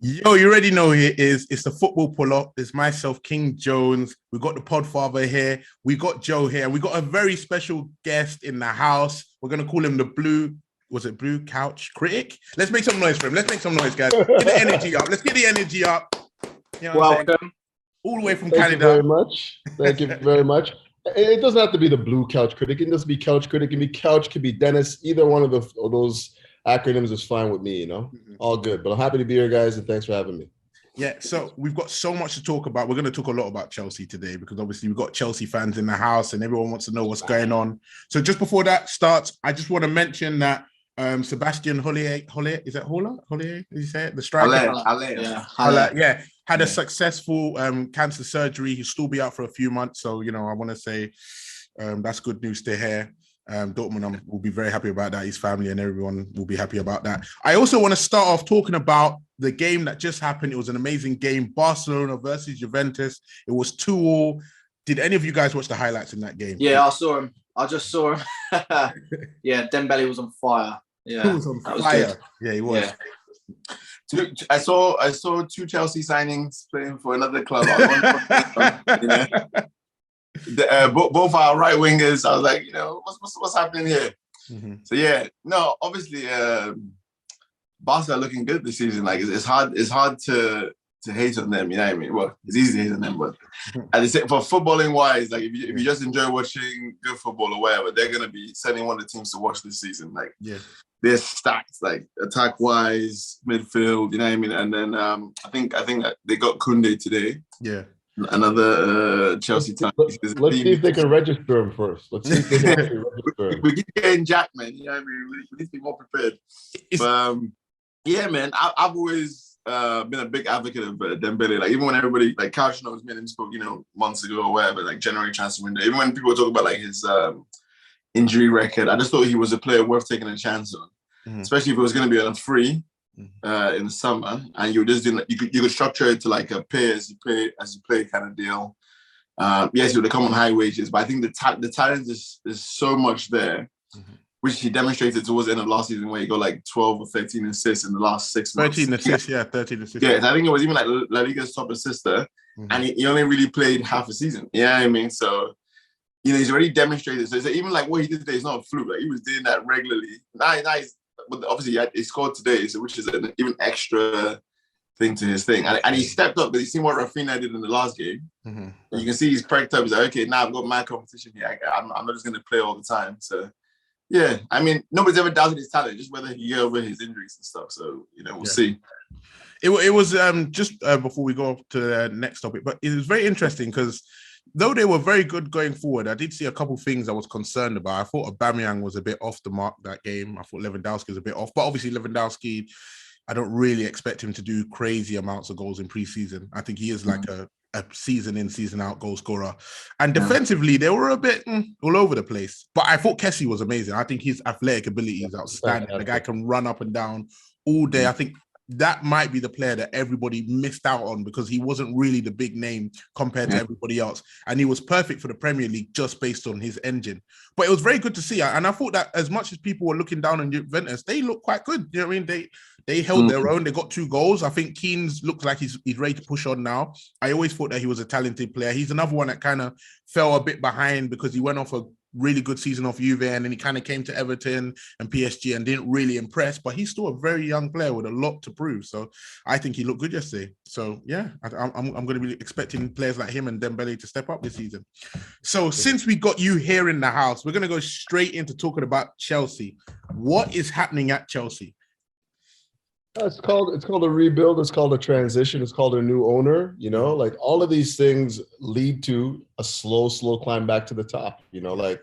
Yo, you already know who it is. It's the football pull-up. It's myself, King Jones. We got the Podfather here. We got Joe here. We got a very special guest in the house. We're gonna call him the Blue. Was it Blue Couch Critic? Let's make some noise for him. Let's make some noise, guys. Get the energy up. Let's get the energy up. You know what I'm saying? All the way from Canada. Thank you very much. Thank you very much. It doesn't have to be the Blue Couch Critic. It can just be Couch Critic. It can be Couch. It can be Dennis. Either one of those acronyms is fine with me. All good. But I'm happy to be here, guys, and thanks for having me. Yeah, so we've got so much to talk about. We're going to talk a lot about Chelsea today because obviously we've got Chelsea fans in the house and everyone wants to know what's going on. So just before that starts, I just want to mention that Sebastian Holler, is it Holler? Did you say it? The striker? Haller, had a successful cancer surgery. He'll still be out for a few months. So, I want to say that's good news to hear. Dortmund will be very happy about that. His family and everyone will be happy about that. I also want to start off talking about the game that just happened. It was an amazing game. Barcelona versus Juventus. It was 2-2. Did any of you guys watch the highlights in that game? Yeah, I saw him. I just saw him. Yeah, Dembele was on fire. Yeah, he was on fire. Yeah, he was. Yeah. I saw two Chelsea signings playing for another club. Both our right wingers. I was like, what's happening here? Mm-hmm. So yeah, no, obviously, Barca are looking good this season. Like it's hard to hate on them. You know what I mean? Well, it's easy to hate on them, but for footballing wise, like if you just enjoy watching good football or whatever, they're gonna be certainly one of the teams to watch this season. Like they're stacked, like attack wise, midfield. You know what I mean? And then I think that they got Koundé today. Yeah. Another Chelsea time. Let's see if they can register him first. Let's see if they can register him. We keep getting Jack, man. You know what I mean? We need to be more prepared. But, yeah, man. I've always been a big advocate of Dembele. Like even when everybody, like Couch knows me and spoke, months ago or whatever, like January transfer window. Even when people talk about like his injury record, I just thought he was a player worth taking a chance on, especially if it was going to be on free. In the summer, and you were just doing you could structure it to like a pay as you play kind of deal. Yes, you would come on high wages, but I think the talent is so much there, which he demonstrated towards the end of last season, where he got like 12 or 13 assists in the last 6 months. 13 assists. Yeah, 13 assists. Yeah, I think it was even like La Liga's top assister, and he only really played half a season. Yeah, you know what I mean, so he's already demonstrated. So even like what he did today is not a fluke. Like he was doing that regularly. Nice. But obviously he scored today, so which is an even extra thing to his thing. And he stepped up, but you seen what Rafinha did in the last game. You can see he's perked up. He's like, okay, now I've got my competition here. I'm not just going to play all the time. So, yeah, I mean, nobody's ever doubted his talent, just whether he get over his injuries and stuff. So, we'll see. It was just before we go to the next topic, but it was very interesting because though they were very good going forward, I did see a couple of things I was concerned about. I thought Aubameyang was a bit off the mark that game. I thought Lewandowski was a bit off. But obviously Lewandowski, I don't really expect him to do crazy amounts of goals in pre-season. I think he is like a season in, season out goal scorer. And defensively, they were a bit all over the place. But I thought Kessie was amazing. I think his athletic ability is outstanding. The guy can run up and down all day. I think that might be the player that everybody missed out on because he wasn't really the big name compared to everybody else. And he was perfect for the Premier League just based on his engine. But it was very good to see. And I thought that as much as people were looking down on Juventus, they looked quite good. You know what I mean? They held their own. They got 2 goals. I think Keane's looks like he's ready to push on now. I always thought that he was a talented player. He's another one that kind of fell a bit behind because he went off a really good season off Juve, and then he kind of came to Everton and PSG and didn't really impress, but he's still a very young player with a lot to prove. So I think he looked good yesterday. So yeah, I'm going to be expecting players like him and Dembele to step up this season. So since we got you here in the house, we're going to go straight into talking about Chelsea. What is happening at Chelsea? It's called a rebuild. It's called a transition. It's called a new owner. Like all of these things lead to a slow climb back to the top. Like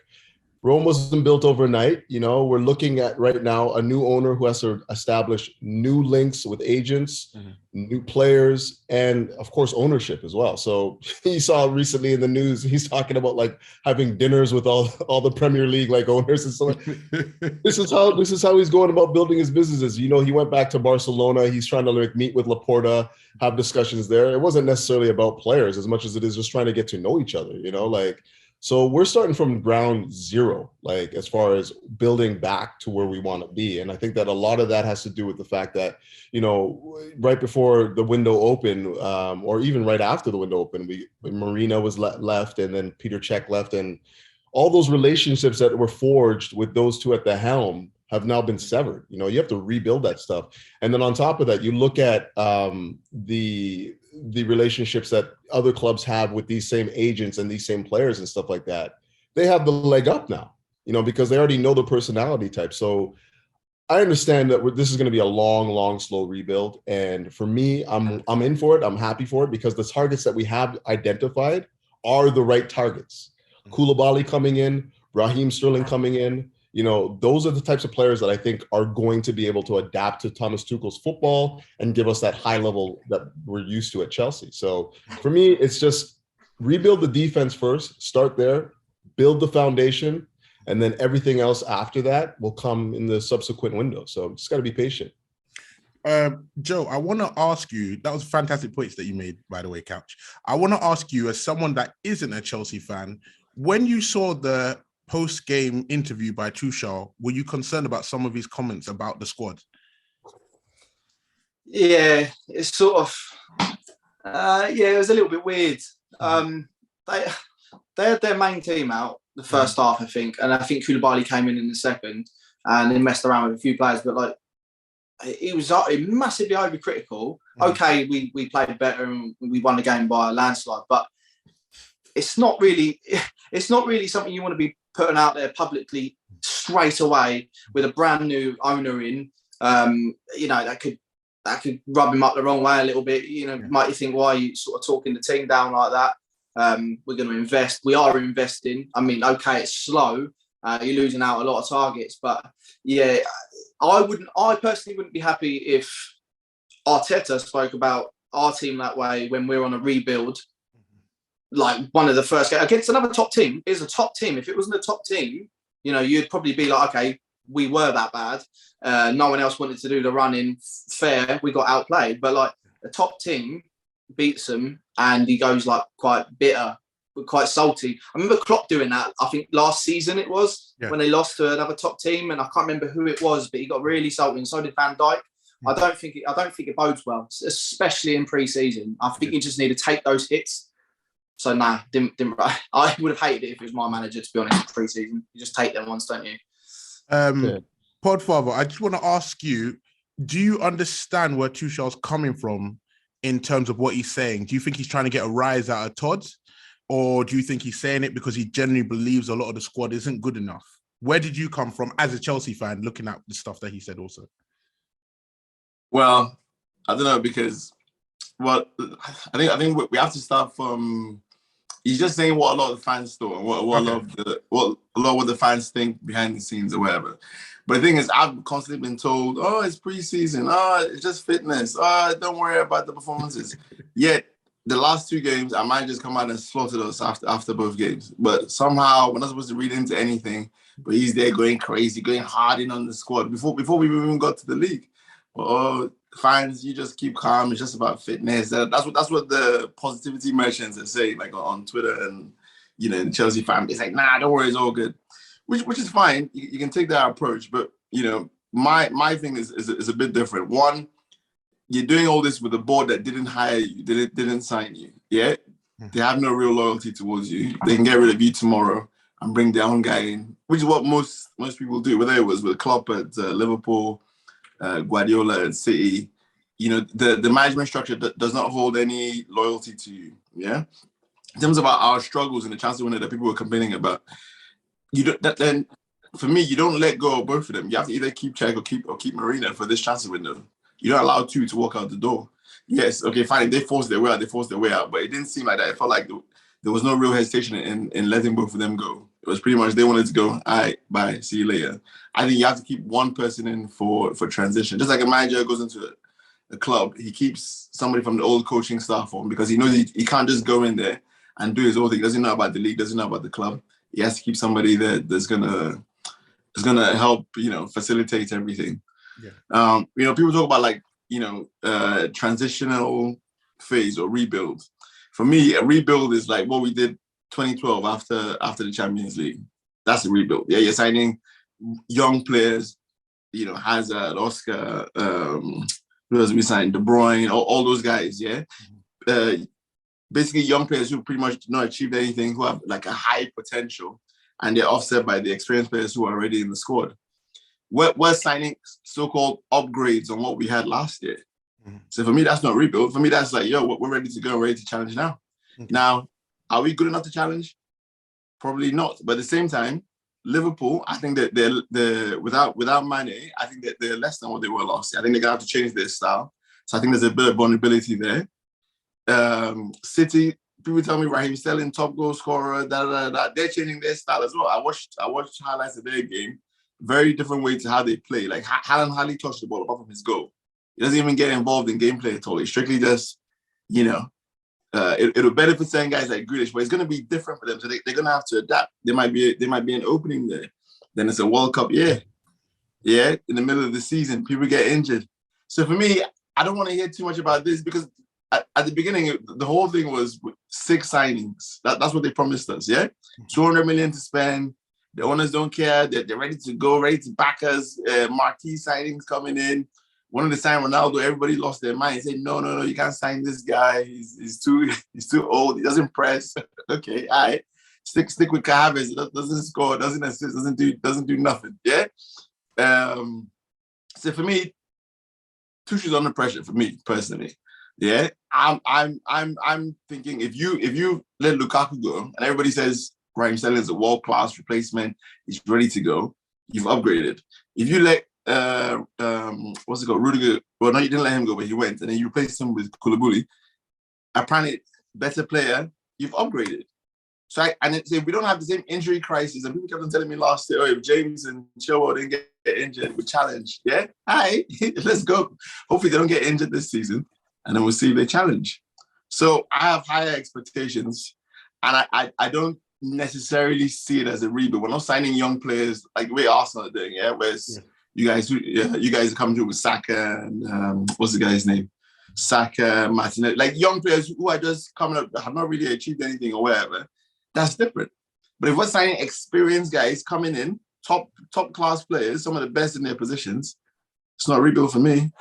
Rome wasn't built overnight. We're looking at right now a new owner who has to establish new links with agents, new players, and of course ownership as well. So you saw recently in the news, he's talking about like having dinners with all the Premier League like owners and so on. This is how he's going about building his businesses. He went back to Barcelona. He's trying to like meet with Laporta, have discussions there. It wasn't necessarily about players as much as it is just trying to get to know each other. So we're starting from ground zero, like as far as building back to where we want to be. And I think that a lot of that has to do with the fact that, right before the window opened, or even right after the window opened, Marina was left, and then Peter Cech left, and all those relationships that were forged with those two at the helm have now been severed. You have to rebuild that stuff. And then on top of that, you look at the relationships that other clubs have with these same agents and these same players and stuff like that. They have the leg up now, because they already know the personality type. So I understand that this is going to be a long, slow rebuild. And for me, I'm in for it. I'm happy for it because the targets that we have identified are the right targets. Koulibaly coming in, Raheem Sterling coming in, those are the types of players that I think are going to be able to adapt to Thomas Tuchel's football and give us that high level that we're used to at Chelsea. So for me, it's just rebuild the defense first, start there, build the foundation, and then everything else after that will come in the subsequent window. So just got to be patient. Joe, I want to ask you, that was fantastic points that you made, by the way, Couch. I want to ask you, as someone that isn't a Chelsea fan, when you saw the post-game interview by Tuchel, were you concerned about some of his comments about the squad? Yeah, it's sort of, it was a little bit weird. They had their main team out the first half, I think, and I think Koulibaly came in the second, and they messed around with a few players, but he was massively overcritical. Okay, we played better and we won the game by a landslide, but it's not really something you want to be putting out there publicly straight away with a brand new owner in. That could rub him up the wrong way a little bit. Might you think, why are you sort of talking the team down like that? We're going to invest. We are investing. I mean, okay, it's slow. You're losing out a lot of targets, but yeah, I personally wouldn't be happy if Arteta spoke about our team that way when we're on a rebuild. Like one of the first games against another top team is a top team. If it wasn't a top team, you'd probably be like, okay, we were that bad. No one else wanted to do the running fair. We got outplayed. But a top team beats them and he goes quite bitter, quite salty. I remember Klopp doing that. I think last season it was when they lost to another top team, and I can't remember who it was, but he got really salty, and so did Van Dijk. I don't think it bodes well, especially in pre-season. I think you just need to take those hits. So didn't. I would have hated it if it was my manager, to be honest, pre-season. You just take them ones, don't you? Podfather, I just want to ask you, do you understand where Tuchel's coming from in terms of what he's saying? Do you think he's trying to get a rise out of Todd? Or do you think he's saying it because he genuinely believes a lot of the squad isn't good enough? Where did you come from as a Chelsea fan looking at the stuff that he said also? Well, I don't know, because I think we have to start from. He's just saying what a lot of the fans thought and what a lot of the fans think behind the scenes or whatever. But the thing is, I've constantly been told, "Oh, it's preseason. Oh, it's just fitness. Oh, don't worry about the performances." Yet the last two games, our managers come out and slaughtered us after both games. But somehow we're not supposed to read into anything. But he's there going crazy, going hard in on the squad before we even got to the league. But, fans, you just keep calm. It's just about fitness. That's what the positivity merchants are saying, on Twitter and the Chelsea fan. It's like, nah, don't worry, it's all good, which is fine. You can take that approach, but my thing is a bit different. One, you're doing all this with a board that didn't hire you, didn't sign you. Yeah, they have no real loyalty towards you. They can get rid of you tomorrow and bring their own guy in, which is what most people do. Whether it was with Klopp at Liverpool. Guardiola at City, the management structure does not hold any loyalty to you. Yeah, in terms of our struggles and the chance to win that people were complaining about, then for me, you don't let go of both of them. You have to either keep Cech or keep Marina for this transfer window. You're not allowed two to walk out the door. Yes, okay, fine. They forced their way out, but it didn't seem like that. It felt like there was no real hesitation in letting both of them go. It was pretty much they wanted to go, all right, bye, see you later. I think you have to keep one person in for transition. Just like a manager goes into a club, he keeps somebody from the old coaching staff on because he knows he can't just go in there and do his own thing. He doesn't know about the league, doesn't know about the club. He has to keep somebody there that's gonna help, facilitate everything. Yeah. People talk about transitional phase or rebuild. For me, a rebuild is like what we did 2012 after the Champions League. That's a rebuild. Yeah, you're signing young players, Hazard, Oscar, who else we signed? De Bruyne, all those guys, yeah? Basically young players who pretty much not achieved anything, who have like a high potential, and they're offset by the experienced players who are already in the squad. We're signing so-called upgrades on what we had last year. Mm-hmm. So for me, that's not rebuild. For me, that's like, we're ready to go, ready to challenge now. Mm-hmm. Now, are we good enough to challenge? Probably not. But at the same time, Liverpool, I think that they're without Mane, I think that they're less than what they were last year. I think they're gonna have to change their style. So I think there's a bit of vulnerability there. City, people tell me Raheem Sterling, top goal scorer, they're changing their style as well. I watched highlights of their game. Very different way to how they play. Like Haaland hardly touched the ball apart from his goal. He doesn't even get involved in gameplay at all. He strictly just, it'll benefit certain guys like Grealish, but it's going to be different for them. So they're going to have to adapt. There might be an opening there. Then it's a World Cup year. Yeah, in the middle of the season, people get injured. So for me, I don't want to hear too much about this because at the beginning, the whole thing was 6 signings. That's what they promised us, yeah? 200 million to spend. The owners don't care. They're ready to go, ready to back us. Marquee signings coming in. Wanted to sign Ronaldo. Everybody lost their mind. They said, no, you can't sign this guy. He's too old. He doesn't press. Okay, all right. Stick with Havertz. Doesn't score. Doesn't assist. Doesn't do nothing. Yeah. So for me, Tuchel's under pressure. For me personally, yeah. I'm thinking if you let Lukaku go and everybody says Raheem Sterling is a world-class replacement, he's ready to go, you've upgraded. If you let what's it called, Rudiger, well, no, you didn't let him go, but he went, and then you replaced him with Koulibaly, apparently better player, you've upgraded. So if we don't have the same injury crisis, and people kept on telling me last year, if James and Chilwell didn't get injured, we challenge. Yeah, all right, let's go. Hopefully they don't get injured this season, and then we'll see if they challenge. So I have higher expectations, and I don't necessarily see it as a rebuild. We're not signing young players like the way Arsenal are doing, yeah, whereas you guys are coming through with Saka and what's the guy's name? Saka, Martinez, like young players who are just coming up, have not really achieved anything or whatever. That's different. But if we're signing experienced guys coming in, top class players, some of the best in their positions, it's not a rebuild for me.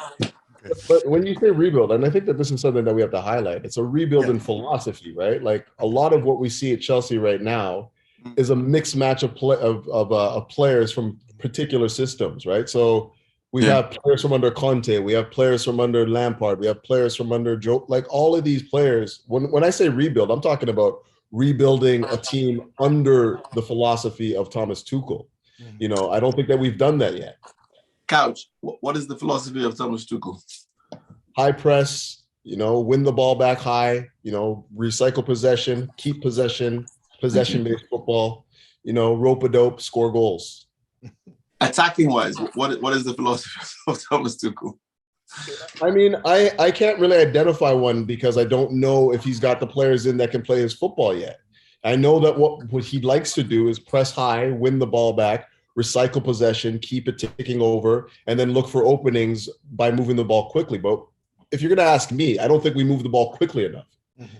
But when you say rebuild, and I think that this is something that we have to highlight, it's a rebuild in philosophy, right? Like a lot of what we see at Chelsea right now is a mixed match of players from particular systems, right? So we have players from under Conte, we have players from under Lampard, we have players from under Joe, like all of these players. When I say rebuild, I'm talking about rebuilding a team under the philosophy of Thomas Tuchel. I don't think that we've done that yet. Couch, what is the philosophy of Thomas Tuchel? High press, win the ball back high, recycle possession, keep possession-based football, rope-a-dope, score goals. Attacking-wise, what is the philosophy of Thomas Tuchel? I mean, I can't really identify one because I don't know if he's got the players in that can play his football yet. I know that what he likes to do is press high, win the ball back, recycle possession, keep it ticking over, and then look for openings by moving the ball quickly. But if you're going to ask me, I don't think we move the ball quickly enough,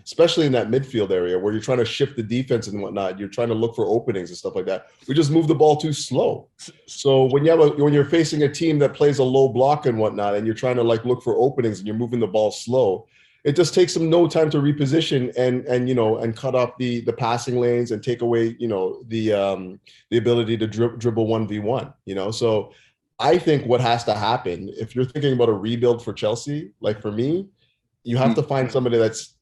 especially in that midfield area where you're trying to shift the defense and whatnot. You're trying to look for openings and stuff like that. We just move the ball too slow. So when you're facing a team that plays a low block and whatnot, and you're trying to look for openings and you're moving the ball slow, it just takes them no time to reposition and cut off the passing lanes and take away the ability to dribble 1v1. So I think what has to happen if you're thinking about a rebuild for Chelsea, like for me, you have to find somebody that's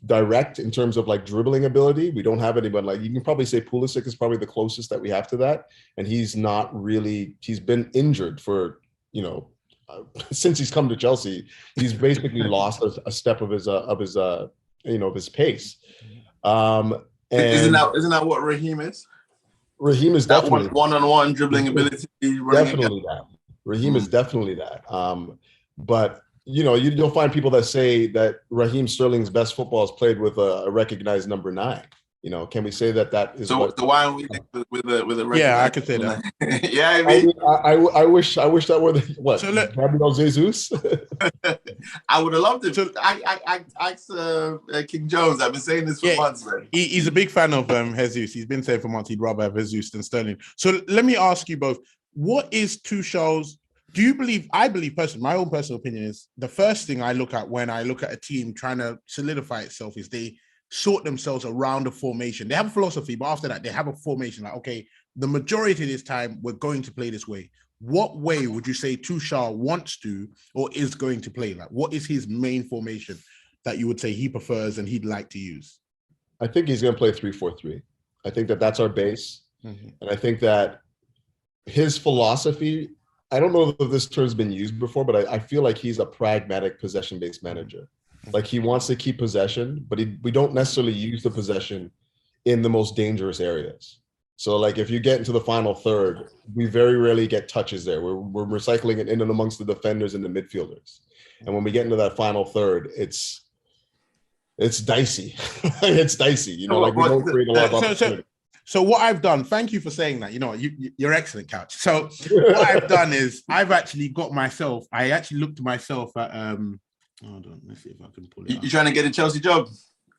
direct in terms of dribbling ability. We don't have anyone you can probably say Pulisic is probably the closest that we have to that, and he's been injured for since he's come to Chelsea. He's basically lost a step of his pace. And isn't that what Raheem is? Raheem is definitely one-on-one dribbling ability. Definitely that. Raheem is definitely that. But you'll find people that say that Raheem Sterling's best football is played with a recognized number 9. Can we say that is? So why are we with a? Yeah, I could say that. Yeah, I mean, I wish that were the what? So Gabriel Jesus. I would have loved it. I asked King Jones. I've been saying this for months, man. He's a big fan of Jesus. He's been saying for months he'd rather have Jesus than Sterling. So let me ask you both, what is Tuchel's, do you believe, I believe personally, my own personal opinion is the first thing I look at when I look at a team trying to solidify itself is they sort themselves around a formation. They have a philosophy, but after that, they have a formation. Like, okay, the majority of this time, we're going to play this way. What way would you say Tuchel wants to or is going to play? Like, what is his main formation that you would say he prefers and he'd like to use? I think he's going to play 3-4-3. I think that that's our base. Mm-hmm. And I think that his philosophy, I don't know if this term's been used before, but I feel like he's a pragmatic possession-based manager. Like, he wants to keep possession, but we don't necessarily use the possession in the most dangerous areas. So, like, if you get into the final third, we very rarely get touches there. We're recycling it in and amongst the defenders and the midfielders. And when we get into that final third, it's dicey. It's dicey. You know, like, we don't create a lot of opportunity. So what I've done, thank you for saying that. You know, you're excellent, Couch. So what I've done is I've actually got myself, I actually looked to myself at, hold on, let's see if I can pull it up. You trying to get a Chelsea job?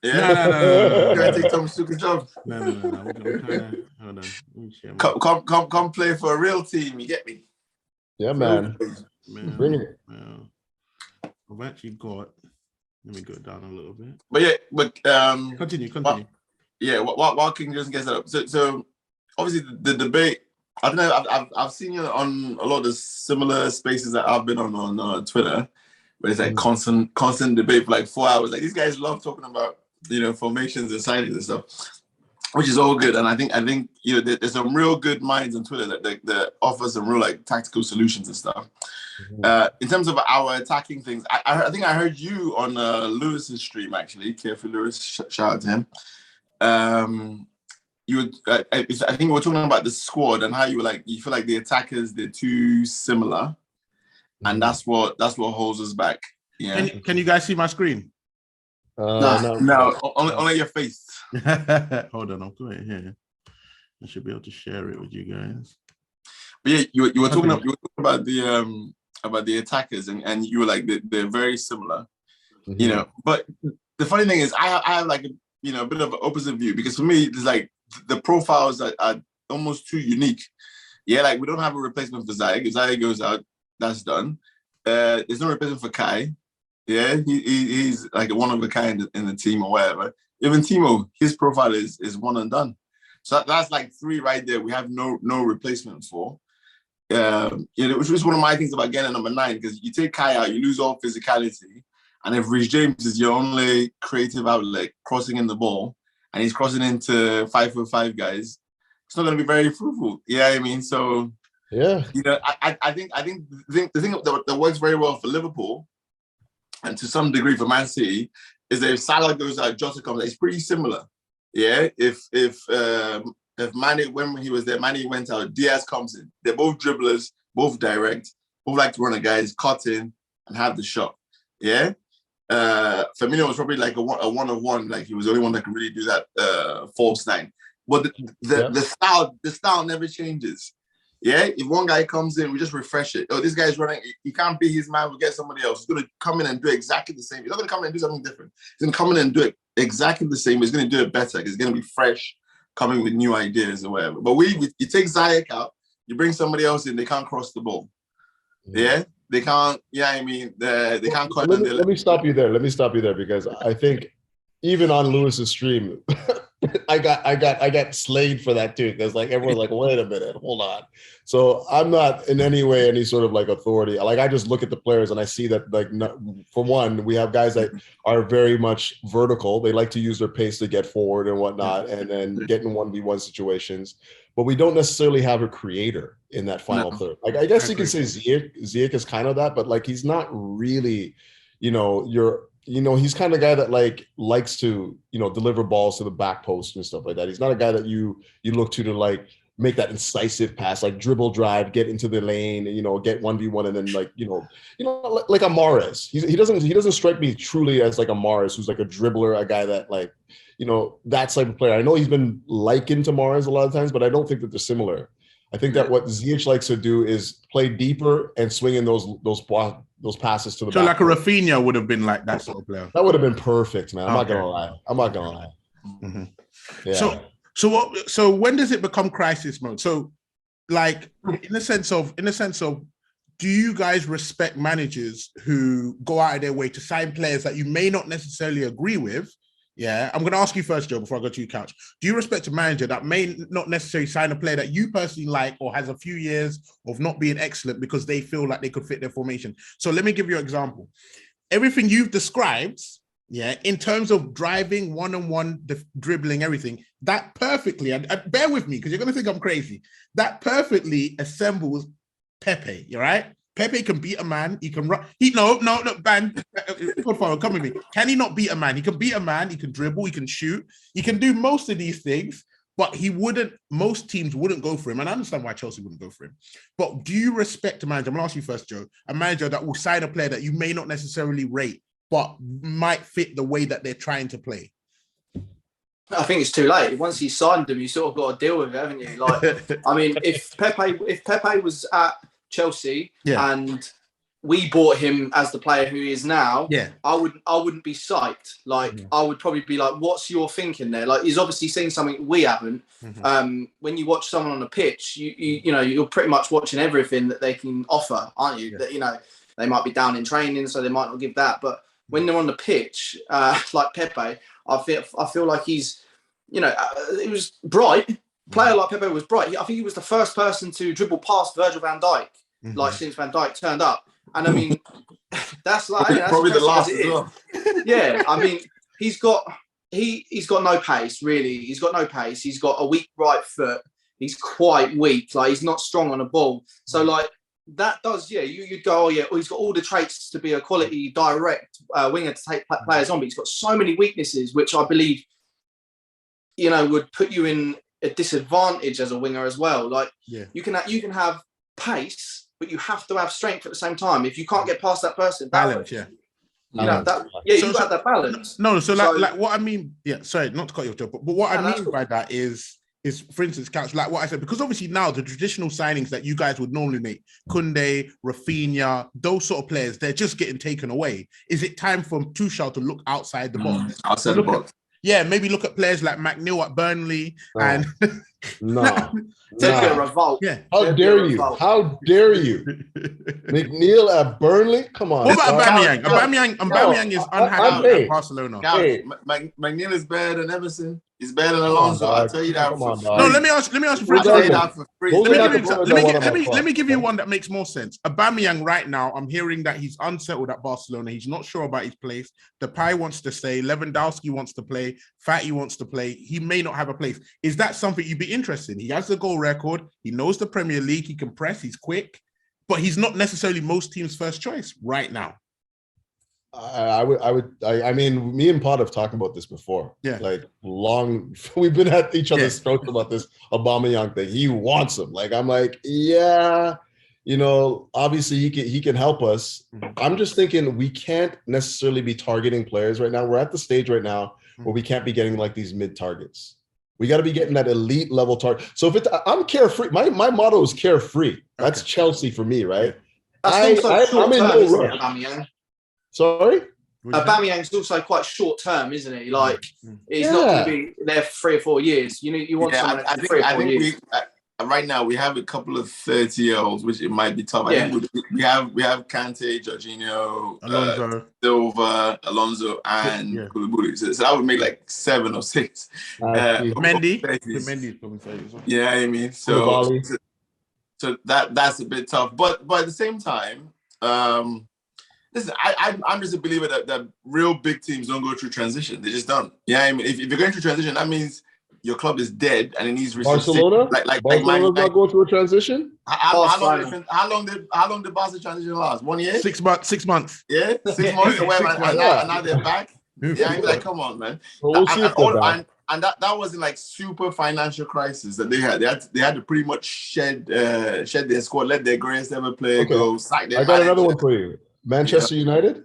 Yeah. No. Trying to take Thomas Tuchel's job? No. Hold on. Come play for a real team. You get me? Yeah, man. Bring it. I've actually got. Let me go down a little bit. But continue. While King just gets that up. So obviously the debate. I don't know. I've seen you on a lot of the similar spaces that I've been on Twitter, where it's like constant debate for like 4 hours. Like, these guys love talking about, you know, formations and signings and stuff, which is all good. And I think you know, there's some real good minds on Twitter that offer some real like tactical solutions and stuff. In terms of our attacking things, I think I heard you on Lewis's stream, actually. Careful, Lewis. Shout out to him. I think we were talking about the squad and how you feel like the attackers, they're too similar, and that's what holds us back. Yeah. Can you guys see my screen? No, only your face. Hold on, I'll put it here. I should be able to share it with you guys. But yeah, you were talking about the attackers, and you were like they're very similar, you know. But the funny thing is, I have like a bit of an opposite view, because for me, it's like the profiles are almost too unique. Yeah, like we don't have a replacement for Ziyech. If Ziyech goes out, that's done. There's no replacement for Kai. Yeah, he's like a one of a kind in the team or whatever. Even Timo, his profile is one and done. So that's like three right there. We have no replacement for. Which was one of my things about getting a number 9, because you take Kai out, you lose all physicality. And if Reece James is your only creative outlet, crossing in the ball, and he's crossing into 5-4-5 guys, it's not going to be very fruitful. Yeah, I mean, so yeah, I think the thing that works very well for Liverpool, and to some degree for Man City, is that if Salah goes out, Jota comes out. It's pretty similar. Yeah, if Mane, when he was there, Mane went out, Diaz comes in. They're both dribblers, both direct, both like to run a guys, cut in and have the shot. Yeah. Firmino was probably like a one-of-one, like he was the only one that could really do that false 9. But the style never changes. Yeah, if one guy comes in, we just refresh it. Oh, this guy's running. He can't be his man. We'll get somebody else. He's going to come in and do exactly the same. He's not going to come in and do something different. He's going to come in and do it exactly the same. He's going to do it better because he's going to be fresh, coming with new ideas or whatever. But you take Ziyech out, you bring somebody else in, they can't cross the ball. Yeah, they can't. Yeah, I mean, they can't. Let me stop you there because I think even on Lewis's stream, I got slayed for that too, because like everyone's like, wait a minute, hold on. So I'm not in any way any sort of like authority. Like I just look at the players and I see that like for one, we have guys that are very much vertical. They like to use their pace to get forward and whatnot, and then get in 1v1 situations. But we don't necessarily have a creator in that final third. Like I guess you can say Ziyech is kind of that, but like he's not really, he's kind of guy that like likes to, deliver balls to the back post and stuff like that. He's not a guy that you look to like make that incisive pass, like dribble drive, get into the lane, get 1v1 and then like, like a Mahrez. He doesn't strike me truly as like a Mahrez, who's like a dribbler, a guy that like, that type of player. I know he's been likened to Mahrez a lot of times, but I don't think that they're similar. I think that what Ziyech likes to do is play deeper and swing in those those passes to the So back. like a Rafinha would have been like that sort of player. That would have been perfect, man. I'm not Okay. gonna lie. I'm not gonna lie. Mhm. Yeah. So when does it become crisis mode? So like in the sense of do you guys respect managers who go out of their way to sign players that you may not necessarily agree with? Yeah, I'm going to ask you first, Joe, before I go to you, Couch. Do you respect a manager that may not necessarily sign a player that you personally like or has a few years of not being excellent because they feel like they could fit their formation? So let me give you an example. Everything you've described, yeah, in terms of driving, one-on-one, dribbling, everything, that perfectly, and bear with me because you're going to think I'm crazy, that perfectly assembles Pepe, you right? Pepe can beat a man. He can run. No, ban. Godfather, come with me. Can he not beat a man? He can beat a man. He can dribble. He can shoot. He can do most of these things, but most teams wouldn't go for him. And I understand why Chelsea wouldn't go for him. But do you respect a manager? I'm going to ask you first, Joe. A manager that will sign a player that you may not necessarily rate, but might fit the way that they're trying to play? I think it's too late. Once you signed them, you sort of got to deal with it, haven't you? Like, I mean, if Pepe was at Chelsea and we bought him as the player who he is now, I wouldn't be psyched. Like, I would probably be like, what's your thinking there? Like, he's obviously seen something we haven't. When you watch someone on the pitch, you're pretty much watching everything that they can offer, aren't you? That, they might be down in training, so they might not give that. But when they're on the pitch, like Pepe, I feel like he's, it was bright. Player like Pepe was bright. I think he was the first person to dribble past Virgil van Dijk, like since Van Dijk turned up. And I mean, that's like probably the last as well. Yeah, I mean, he's got no pace really. He's got no pace. He's got a weak right foot. He's quite weak. Like, he's not strong on a ball. So like that does, you'd go, he's got all the traits to be a quality direct winger to take players on, but he's got so many weaknesses, which I believe, would put you in a disadvantage as a winger as well. Like, you can have pace, but you have to have strength at the same time. If you can't get past that person, balance, you have that balance. No, so like what I mean, sorry, not to cut you off, Joe, but what I mean by that is, for instance, Couch, like what I said, because obviously now the traditional signings that you guys would normally make, Koundé, Rafinha, those sort of players, they're just getting taken away. Is it time for Tuchel to look outside the box? Outside the box. Maybe look at players like McNeil at Burnley and Take a revolt. Yeah. How dare you? How dare you? McNeil at Burnley? Come on. What about Aubameyang? Aubameyang is unhappy at Barcelona. McNeil is better than Emerson. He's better than Alonso. I'll tell you that. No, let me ask you for let me give you one that makes more sense. Aubameyang right now, I'm hearing that he's unsettled at Barcelona. He's not sure about his place. Depay wants to stay. Lewandowski wants to play. Fatty wants to play. He may not have a place. Is that something you'd be interested in? He has the goal record. He knows the Premier League. He can press. He's quick, but he's not necessarily most teams' first choice right now. I mean, me and Pod have talked about this before. Yeah. Like we've been at each other's throats about this Aubameyang thing. He wants him. Like, I'm like, obviously he can help us. I'm just thinking we can't necessarily be targeting players right now. We're at the stage right now where we can't be getting like these mid targets. We got to be getting that elite level target. So I'm carefree. My motto is carefree. That's Chelsea for me, right? I'm in no rush. Sorry? Aubameyang's also quite short term, isn't he? Like, he's not going to be there for 3 or 4 years. You want someone for 3 or 4 years. Right now we have a couple of 30-year-olds, which it might be tough. I think we have Kante, Jorginho, Silva, Alonso, and Koulibaly. So that would make like 7 or 6. Mendy. Yeah, I mean, so that's a bit tough. But at the same time, listen, I'm just a believer that real big teams don't go through transition. They just don't. Yeah, I mean, if you're going through transition, that means your club is dead and it needs Barcelona. Barcelona's not going through a transition. How long did Barca transition last? 1 year? 6 months. 6 months. Yeah, 6 months. And now they're back. Yeah, I'm like, come on, man. And that wasn't like super financial crisis that they had. They had to pretty much shed their squad, let their greatest ever player go. Sack their got another one for you. Manchester United?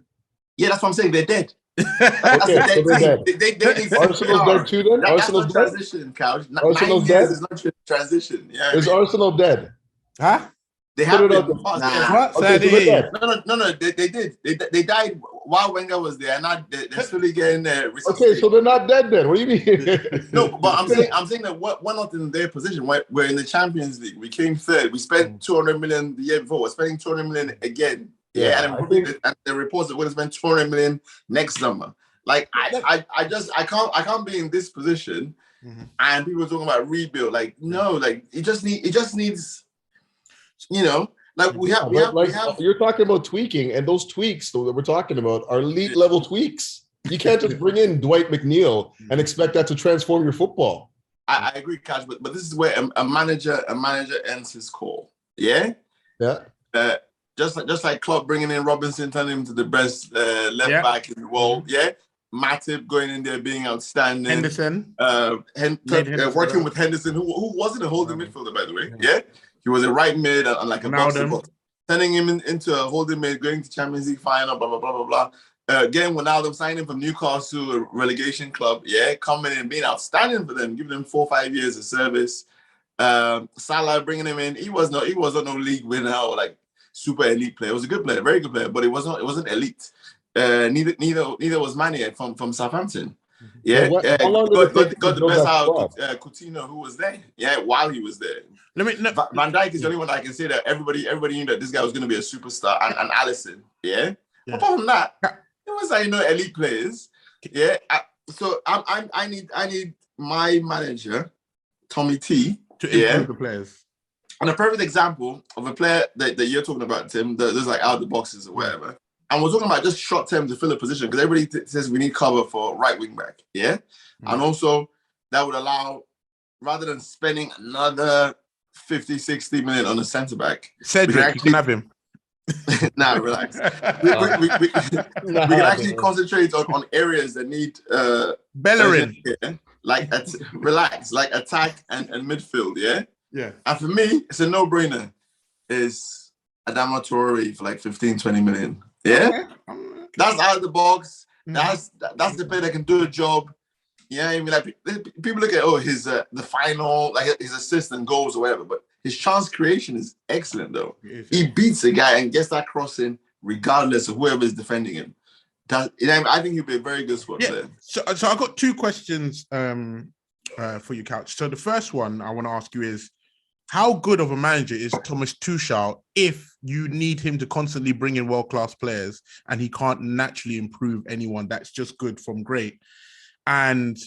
Yeah, that's what I'm saying. They're dead. Okay, so they're dead. Arsenal's dead too then? Arsenal's dead? Transition, Couch. Arsenal's dead? Is not transition. Yeah. Is Arsenal dead? Huh? They Put have it been. out there. Nah. What? Okay, so Saturday. No. They did. They died while Wenger was there, and now they're slowly getting Okay, so they're not dead then. What do you mean? No, but I'm saying that we're not in their position. We're in the Champions League. We came third. We spent 200 million the year before. We're spending 200 million again. Yeah, and the reports that we're going to spend 200 million next summer. Like I can't be in this position, and people are talking about rebuild. Like no, like it just needs, you know, like we have. You're talking about tweaking, and those tweaks that we're talking about are elite level tweaks. You can't just bring in Dwight McNeil and expect that to transform your football. I agree, Cash, but this is where a manager ends his call. Yeah. Just like Klopp bringing in Robinson, turning him to the best left back in the world. Yeah. Matip going in there being outstanding. Henderson. Working with Henderson, who wasn't a holding midfielder, by the way. Yeah. He was a right mid and like a box. Turning him into a holding mid, going to Champions League final, blah, blah, blah, blah, blah. Again, Ronaldo signing from Newcastle, a relegation club, coming in, being outstanding for them, giving them 4 or 5 years of service. Salah bringing him in, he was not no league winner or like super elite player. He was a good player, very good player, but it wasn't elite. Neither was Mane from Southampton. Yeah, how long did it got the best out of Coutinho, who was there. Yeah, while he was there. Van Dijk is the only one I can say that everybody knew that this guy was going to be a superstar, and Alisson. Yeah. Apart from that. It was like elite players, so I need my manager, Tommy T, to improve the players. And a perfect example of a player that you're talking about, Tim, there's like out of the boxes or whatever. And we're talking about just short term to fill a position because everybody says we need cover for right wing back, and also that would allow, rather than spending another 50-60 million on a centre back, Cedric, you can have him. Nah, relax. We can actually concentrate on areas that need Bellerin. Like relax, like attack and midfield, Yeah. And for me, it's a no-brainer. Is Adama Traore for like 15-20 million. Yeah? Okay. That's out of the box. That's the player that can do the job. Yeah, I mean, like people look at his the final, like his assists and goals or whatever, but his chance creation is excellent though. He beats a guy and gets that crossing regardless of whoever is defending him. I think he'll be a very good squad player. So I've got 2 questions for you, Couch. So the first one I want to ask you is, how good of a manager is Thomas Tuchel if you need him to constantly bring in world-class players and he can't naturally improve anyone that's just good from great? And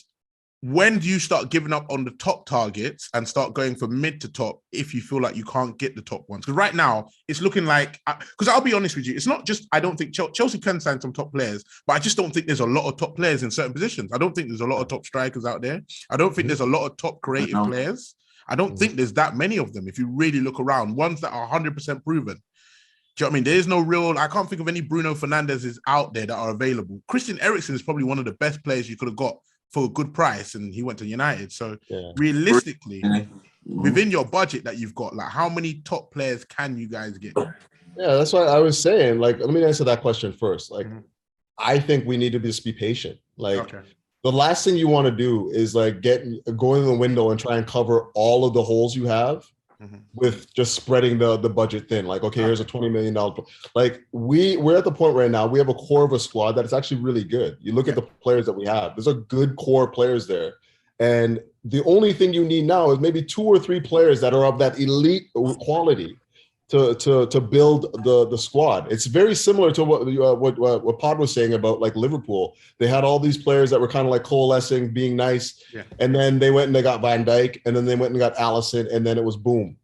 when do you start giving up on the top targets and start going for mid to top if you feel like you can't get the top ones? Because right now it's looking like, because I'll be honest with you, it's not just, I don't think Chelsea can sign some top players, but I just don't think there's a lot of top players in certain positions. I don't think there's a lot of top strikers out there. I don't think there's a lot of top creative players. I don't think there's that many of them if you really look around, ones that are 100% proven. Do you know what I mean? There is no real, I can't think of any Bruno Fernandezes out there that are available. Christian Eriksen is probably one of the best players you could have got for a good price, and he went to United. So realistically, within your budget that you've got, like how many top players can you guys get? Yeah, that's what I was saying. Like, let me answer that question first. Like, I think we need to just be patient. Like, the last thing you want to do is like go in the window and try and cover all of the holes you have with just spreading the budget thin. Like, okay, here's a $20 million. Like we're at the point right now, we have a core of a squad that is actually really good. You look at the players that we have, there's a good core players there. And the only thing you need now is maybe 2 or 3 players that are of that elite quality to build the squad. It's very similar to what Pod was saying about like Liverpool. They had all these players that were kind of like coalescing, being nice, and then they went and they got Van Dijk, and then they went and got Alisson, and then it was boom.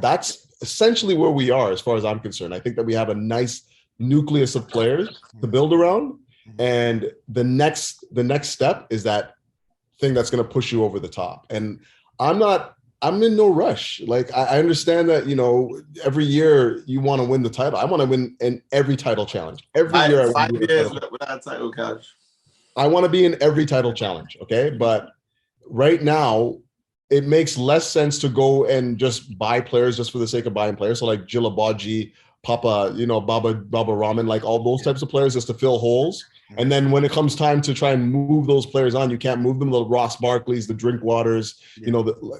That's essentially where we are as far as I'm concerned. I think that we have a nice nucleus of players to build around, and the next step is that thing that's going to push you over the top. And I'm in no rush. Like, I understand that, every year you want to win the title. I want to win in every title challenge. Every year. 5 years without a title, Cash. I want to be in every title challenge, okay? But right now, it makes less sense to go and just buy players just for the sake of buying players. So like Jilabaji, Papa, Baba Rahman, like all those types of players just to fill holes. And then when it comes time to try and move those players on, you can't move them. The Ross Barkleys, the Drinkwaters,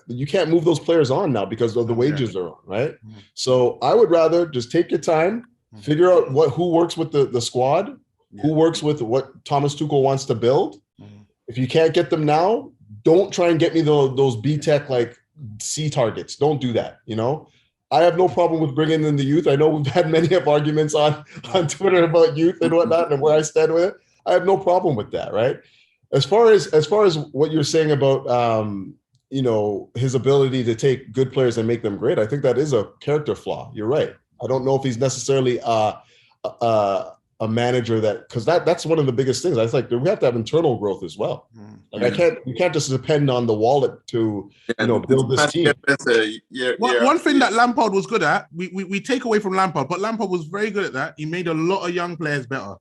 you can't move those players on now because of the wages are on, right? So I would rather just take your time, figure out who works with the squad, who works with what Thomas Tuchel wants to build. If you can't get them now, don't try and get me those B-Tech like C targets. Don't do that, I have no problem with bringing in the youth. I know we've had many of arguments on Twitter about youth and whatnot and where I stand with it. I have no problem with that, right? As far as what you're saying about his ability to take good players and make them great, I think that is a character flaw. You're right. I don't know if he's necessarily a manager because that's one of the biggest things. I think we have to have internal growth as well. Like you can't just depend on the wallet to build this team. One thing that Lampard was good at, we take away from Lampard, but Lampard was very good at that. He made a lot of young players better.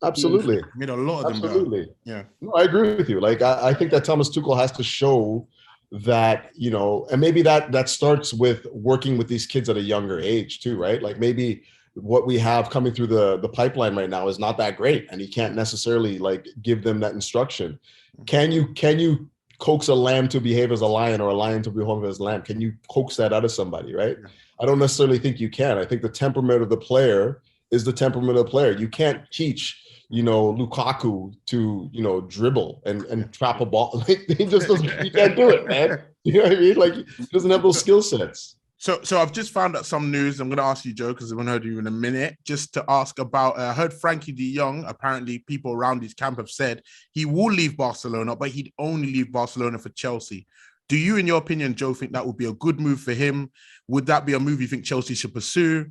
Absolutely. He made a lot of them better. Yeah. No, I agree with you. Like I think that Thomas Tuchel has to show that, and maybe that starts with working with these kids at a younger age too, right? Like maybe what we have coming through the pipeline right now is not that great, and he can't necessarily like give them that instruction. Can you coax a lamb to behave as a lion or a lion to behave as a lamb? Can you coax that out of somebody, right? I don't necessarily think you can. I think the temperament of the player is the temperament of the player. You can't teach, Lukaku to, dribble and trap a ball. Like, he just doesn't, you can't do it, man. You know what I mean? Like, he doesn't have those skill sets. So I've just found out some news. I'm going to ask you, Joe, because I haven't heard you in a minute, just to ask about, I heard Frankie de Jong, apparently people around his camp have said he will leave Barcelona, but he'd only leave Barcelona for Chelsea. Do you, in your opinion, Joe, think that would be a good move for him? Would that be a move you think Chelsea should pursue?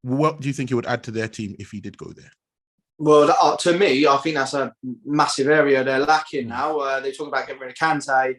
What do you think he would add to their team if he did go there? Well, to me, I think that's a massive area they're lacking now. They're talking about getting rid of Kante.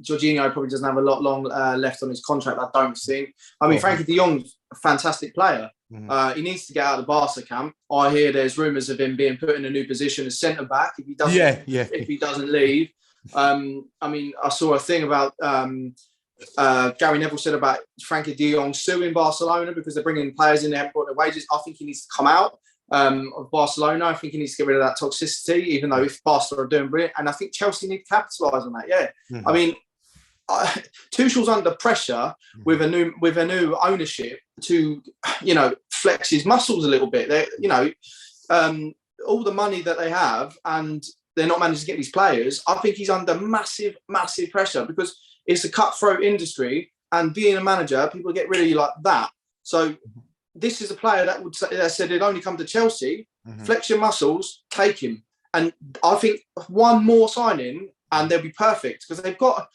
Jorginho probably doesn't have a lot long left on his contract, I don't think. I mean, Frankie de Jong's a fantastic player. He needs to get out of the Barca camp. I hear there's rumours of him being put in a new position as centre-back if he doesn't, if he doesn't leave. I mean, I saw a thing about Gary Neville said about Frankie de Jong suing Barcelona because they're bringing players in, they haven't brought their wages. I think he needs to come out of Barcelona. I think he needs to get rid of that toxicity, even though if Barcelona are doing brilliant. And I think Chelsea need to capitalise on that. I mean, Tuchel's under pressure with a new ownership to, flex his muscles a little bit. All the money that they have, and they're not managing to get these players. I think he's under massive, massive pressure because it's a cutthroat industry, and being a manager, people get rid of you like that. So this is a player that said he'd only come to Chelsea, flex your muscles, take him. And I think one more signing and they'll be perfect because they've got,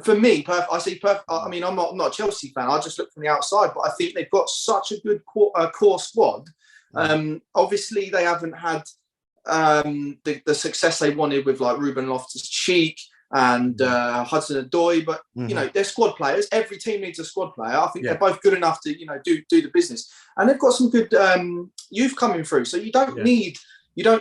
for me, I see perfect. I mean, I'm not a Chelsea fan. I just look from the outside, but I think they've got such a good core squad. Obviously, they haven't had the success they wanted with like Ruben Loftus-Cheek and Hudson-Odoi, but they're squad players. Every team needs a squad player. I think they're both good enough to do the business, and they've got some good youth coming through. So you don't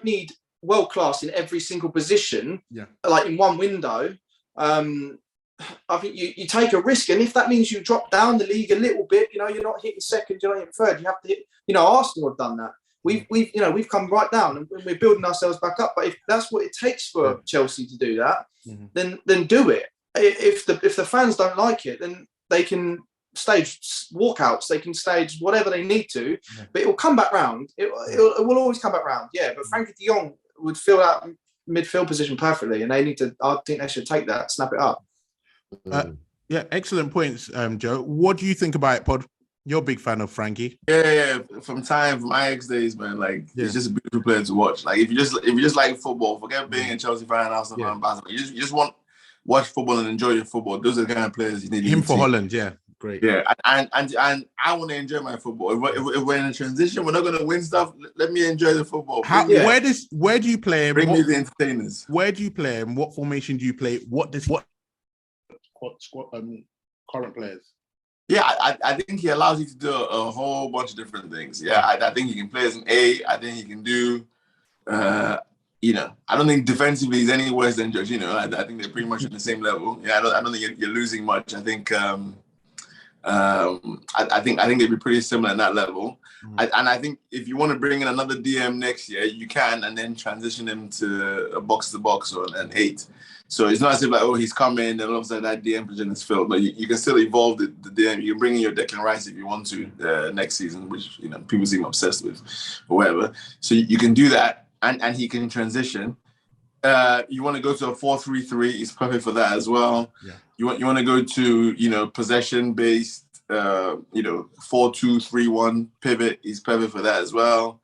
need world class in every single position, like in one window. I think you take a risk, and if that means you drop down the league a little bit, you're not hitting second, you're not hitting third. You have to hit. Arsenal have done that. We've come right down and we're building ourselves back up. But if that's what it takes for Chelsea to do that, then do it. If the fans don't like it, then they can stage walkouts. They can stage whatever they need to. But it will come back round. It will always come back round. Yeah. But Frankie de Jong would fill that midfield position perfectly, and they need to. I think they should take that, snap it up. Excellent points, Joe. What do you think about it, Pod? You're a big fan of Frankie. Yeah. From Ajax days, man. Like it's just a beautiful player to watch. Like if you just like football, forget being a Chelsea fan, Arsenal fan, Barcelona. You just want watch football and enjoy your football. Those are the kind of players you need. Him for Holland, great. Yeah, and I want to enjoy my football. If we're in a transition, we're not going to win stuff. Let me enjoy the football. Where do you play him? Bring me the entertainers. Where do you play him? What formation do you play? What current players? Yeah, I think he allows you to do a whole bunch of different things. Yeah, I think he can play as an A. I think he can do, I don't think defensively he's any worse than Jorginho. I think they're pretty much at the same level. Yeah, I don't think you're losing much. I think I think they'd be pretty similar in that level. And I think if you want to bring in another DM next year, you can, and then transition him to a box-to-box or an 8. So it's not as if like, oh, he's coming and all of a sudden that DM position is filled. But you can still evolve the DM. You can bring in your Declan Rice if you want to next season, which people seem obsessed with or whatever. So you can do that, and he can transition. You want to go to a 4-3-3, he's perfect for that as well. Yeah. You want to go to possession-based 4-2-3-1 pivot, he's perfect for that as well.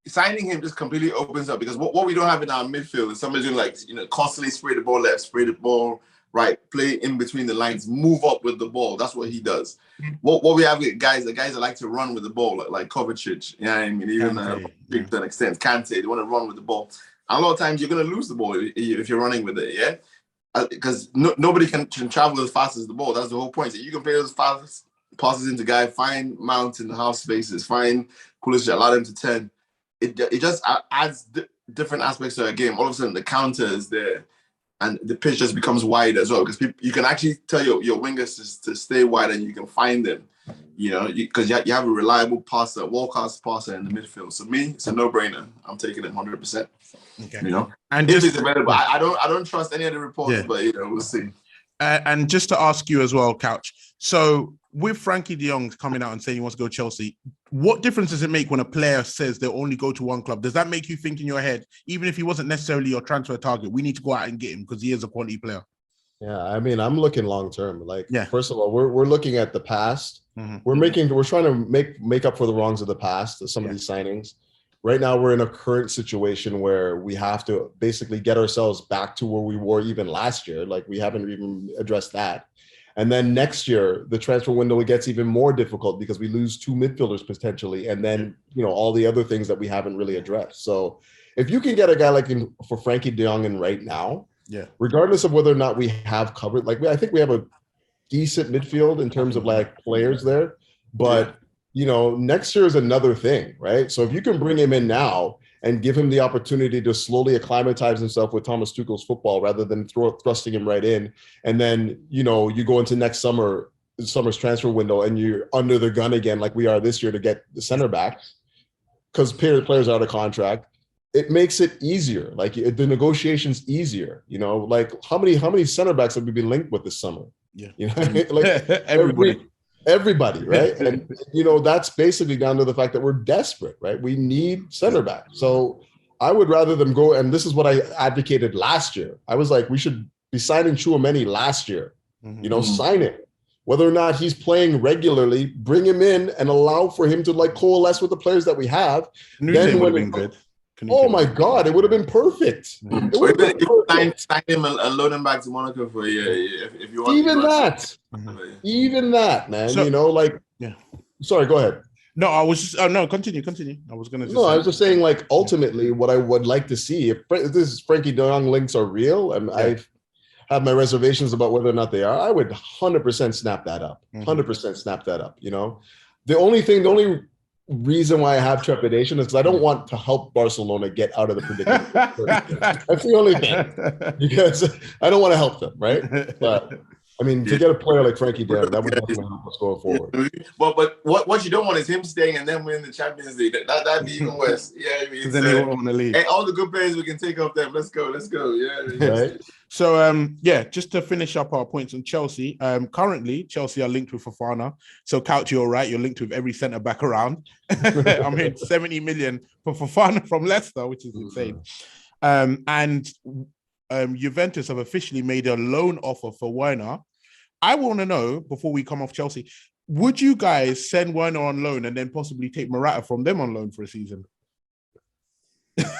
Signing him just completely opens up, because what we don't have in our midfield is somebody who constantly spray the ball left, spray the ball right, play in between the lines, move up with the ball. That's what he does. What we have with guys that like to run with the ball, like Kovacic, even to an extent, Kante, they want to run with the ball. And a lot of times you're going to lose the ball if you're running with it, yeah? Because nobody can travel as fast as the ball. That's the whole point. So you can play those fast passes into guy, find Mount in the half spaces, find Pulisic, allow them to turn. It just adds different aspects to a game. All of a sudden, the counter is there, and the pitch just becomes wide as well, because you can actually tell your wingers to stay wide, and you can find them, because you have a reliable passer, world-class passer in the midfield. So me, it's a no-brainer. I'm taking it 100%. Okay. And if it's available, I don't trust any of the reports, but we'll see. And just to ask you as well, Couch. So with Frankie de Jong coming out and saying he wants to go to Chelsea, what difference does it make when a player says they'll only go to one club? Does that make you think in your head, even if he wasn't necessarily your transfer target, we need to go out and get him because he is a quality player? Yeah, I mean, I'm looking long term. First of all, we're looking at the past. Mm-hmm. We're trying to make up for the wrongs of the past, some of these signings. Right now, we're in a current situation where we have to basically get ourselves back to where we were even last year. Like, we haven't even addressed that. And then next year, the transfer window, it gets even more difficult because we lose 2 midfielders potentially. And then, all the other things that we haven't really addressed. So if you can get a guy for Frankie de Jong in right now, regardless of whether or not we have covered, I think we have a decent midfield in terms of players there, but next year is another thing, right? So if you can bring him in now and give him the opportunity to slowly acclimatize himself with Thomas Tuchel's football rather than thrusting him right in, and then you go into next summer's transfer window and you're under the gun again, like we are this year, to get the center back because players are out of contract. It makes it easier, the negotiations easier. How many center backs have we been linked with this summer? Everybody, right? And that's basically down to the fact that we're desperate, right? We need center back. So I would rather them go, and this is what I advocated last year. I was like, we should be signing Tchouaméni last year. Sign it. Whether or not he's playing regularly, bring him in and allow for him to coalesce with the players that we have. Then would have been good. Oh my God, it would have been perfect. Sign him and load him back to Monaco for a year if you want. Even that, man. Sorry, go ahead. No, I was just continue. I was just saying, ultimately, what I would like to see, if this Frankie de Jong links are real, and I have my reservations about whether or not they are, I would 100% snap that up. 100% snap that up. The only reason why I have trepidation is because I don't want to help Barcelona get out of the predicament. That's the only thing, because I don't want to help them, right? But I mean, to get a player like Frankie de Jong, that would definitely help us going forward. But what you don't want is him staying and then winning the Champions League. That'd be even worse. Yeah, I mean, then he won't want to leave. Hey, all the good players we can take off them. Let's go. Yeah. Right. So just to finish up our points on Chelsea. Currently, Chelsea are linked with Fofana. So Couch, you're right. You're linked with every centre back around. I mean, 70 million for Fofana from Leicester, which is insane. And Juventus have officially made a loan offer for Werner. I want to know, before we come off Chelsea, would you guys send Werner on loan and then possibly take Morata from them on loan for a season? Well,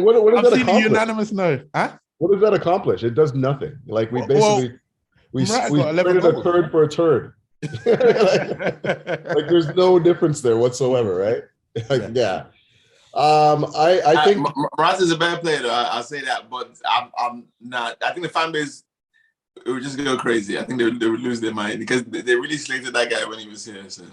what does that I've seen a accomplish? Unanimous no. Huh? What does that accomplish? It does nothing. We basically we traded a third for a turd. There's no difference there whatsoever, right? Yeah. I think Morata is a bad player, though. I'll say that, but I'm not. I think the fan base, it would just go crazy. I think they would lose their mind because they really slated that guy when he was here. So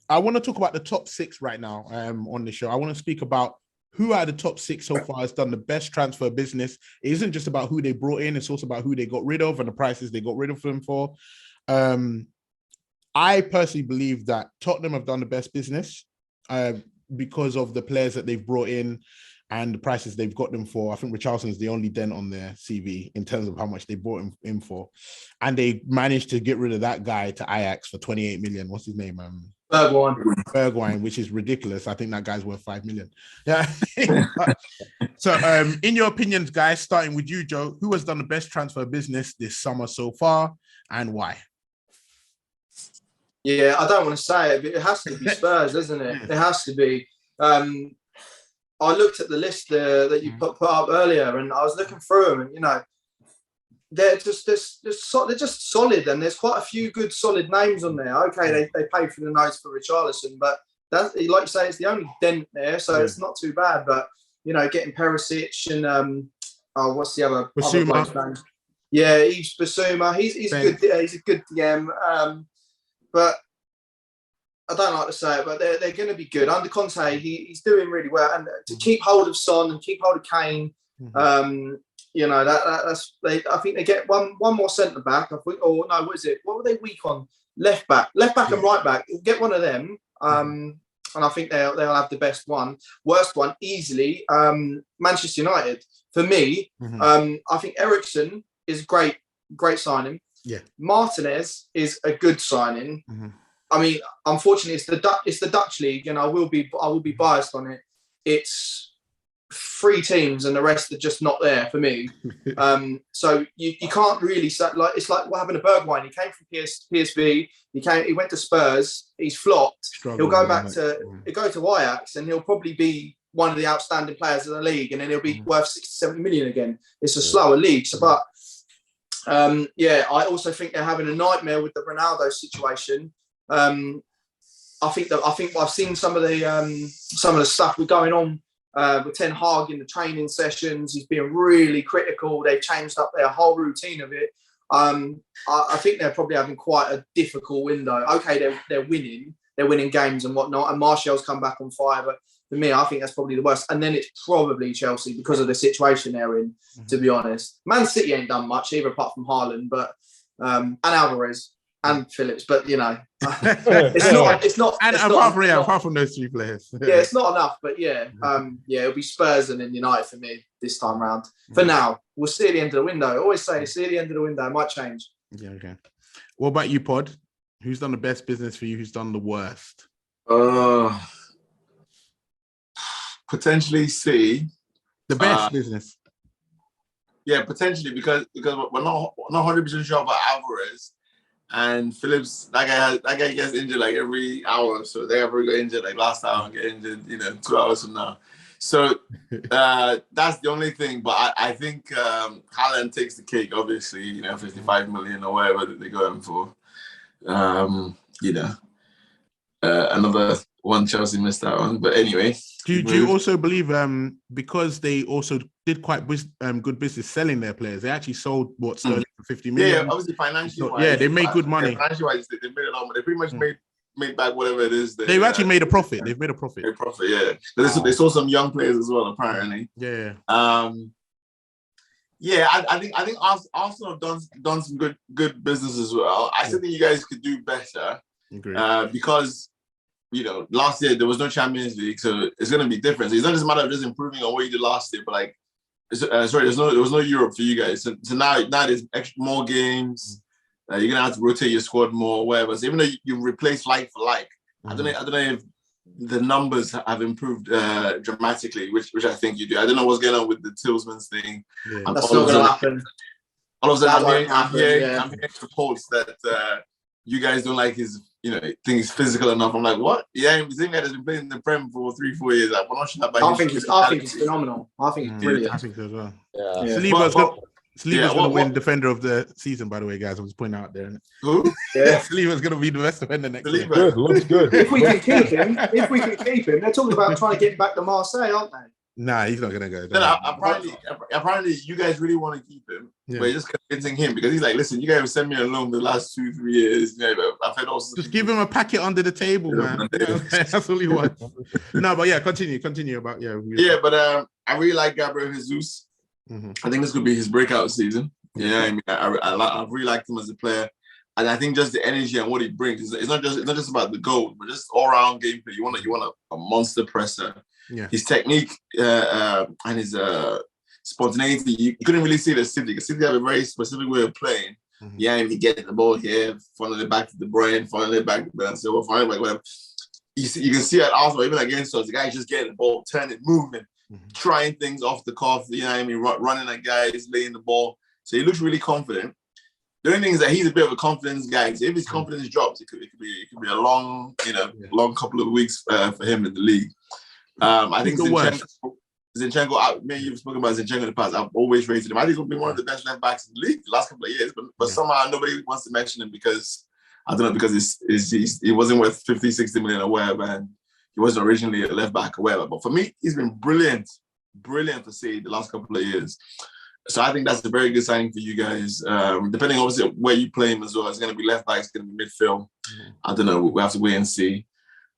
I want to talk about the top 6 right now on the show. I want to speak about who out of the top 6 so far has done the best transfer business? It isn't just about who they brought in; it's also about who they got rid of and the prices they got rid of them for. I personally believe that Tottenham have done the best business because of the players that they've brought in and the prices they've got them for. I think Richarlison is the only dent on their CV in terms of how much they brought him in for. And they managed to get rid of that guy to Ajax for 28 million. What's his name? Bergwijn, which is ridiculous. I think that guy's worth 5 million. Yeah. So in your opinions, guys, starting with you, Joe, who has done the best transfer business this summer so far and why? Yeah, I don't want to say it, but it has to be Spurs, isn't it? It has to be. I looked at the list that you put up earlier, and I was looking through them, and you know, they're just solid, and there's quite a few good solid names on there. Okay, they paid for the notes for Richarlison, but that, like you say, it's the only dent there, so it's not too bad. But you know, getting Perisic and what's the other name? Yeah, Yves Bissouma. He's good. He's a good DM. But I don't like to say it, but they're going to be good. Under Conte, he's doing really well. And to keep hold of Son and keep hold of Kane, you know, I think they get one more centre back. Or no, what is it? What were they weak on? Left back and right back. Get one of them. And I think they'll have the best one. Worst one, easily, Manchester United. For me, I think Eriksen is great signing. Yeah, Martinez is a good signing. I mean, unfortunately, it's the Dutch league, and I will be biased on it. It's 3 teams, and the rest are just not there for me. So you can't really say, like, it's like what happened to Bergwijn. He came from PSV. He went to Spurs. He's flopped. He'll go back to Ajax, and he'll probably be one of the outstanding players of the league, and then he'll be worth 60-70 million again. It's a slower league, but. I also think they're having a nightmare with the Ronaldo situation. I think I've seen some of the stuff we're going on with Ten Hag in the training sessions. He's being really critical. They've changed up their whole routine of it. I think they're probably having quite a difficult window. Okay, they're winning games and whatnot, and Martial's come back on fire, but for me, I think that's probably the worst. And then it's probably Chelsea because of the situation they're in, to be honest. Man City ain't done much either apart from Haaland, but and Alvarez and Phillips, but you know, it's not. And apart from those 3 players. Yeah, it's not enough, but it'll be Spurs and then United for me this time round. For now, we'll see at the end of the window. I always say, see at the end of the window. It might change. Yeah, okay. What about you, Pod? Who's done the best business for you? Who's done the worst? Potentially City. The best business. Yeah, potentially because we're not 100% sure about Alvarez and Phillips. That guy gets injured like every hour, so they ever got injured like last hour and get injured, 2 hours from now. So that's the only thing. But I think Haaland takes the cake. Obviously, 55 million or whatever that they got him for. Another one Chelsea missed out on. But anyway. Do you also believe because they also did quite good business selling their players? They actually sold Sterling for 50 million. Yeah, obviously financially. So, they made good money. Financially wise, they made a lot, but they pretty much made back whatever it is. They've actually made a profit. They've made a profit. Yeah. They saw some young players as well, apparently. Yeah. I think Arsenal have done some good business as well. I still think you guys could do better. Agreed. Because last year there was no Champions League, so it's going to be different. So it's not just a matter of just improving on what you did last year, but like, there was no Europe for you guys. So now there's more games. You're going to have to rotate your squad more, whatever. So even though you replace like for like, I don't know if the numbers have improved dramatically, which I think you do. I don't know what's going on with the Tillsman's thing. Yeah. That's not going to happen. All of a sudden, I'm hearing reports that you guys don't like his, think he's physical enough. I'm like, what? Yeah, the same guy that's been playing in the Prem for 3-4 years. Like, we're not sure about I think he's phenomenal. I think he's brilliant. I think so as well. Yeah. Saliba's going to win Defender of the Season, by the way, guys. I'm just pointing out there. Who? Yeah. Saliba's going to be the best defender next year. Good, looks good. If we can keep him, they're talking about trying to get him back to Marseille, aren't they? Nah, he's not gonna go. Then apparently, you guys really want to keep him, but you're just convincing him because he's like, listen, you guys sent me a loan the last 2-3 years. You know, I've had also just give him a packet under the table, man. You know, that's all he wants. No, but yeah, continue about But I really like Gabriel Jesus. Mm-hmm. I think this could be his breakout season. Yeah, I mean, I really liked him as a player, and I think just the energy and what he brings. It's not just about the goal, but just all around gameplay. You want a monster presser. Yeah, his technique and his spontaneity, you couldn't really see it at City. Because City have a very specific way of playing. Mm-hmm. Yeah, he gets the ball here, funnel it back to De Bruyne, funnel it back to Ben Silva, funnel it back, whatever. You can see at Arsenal, even against us, the guy's just getting the ball, turning, moving, trying things off the cuff, you know what I mean, running at guys, laying the ball. So he looks really confident. The only thing is that he's a bit of a confidence guy. So if his confidence drops, it could be a long, long couple of weeks for him in the league. I think Zinchenko, maybe you've spoken about Zinchenko in the past. I've always rated him. I think he'll be one of the best left backs in the league the last couple of years. But somehow nobody wants to mention him because, I don't know, because he wasn't worth 50, 60 million or whatever. And he wasn't originally a left back or whatever. But for me, he's been brilliant for City the last couple of years. So I think that's a very good signing for you guys. Depending obviously where you play him as well, it's going to be left back, it's going to be midfield. I don't know. We have to wait and see.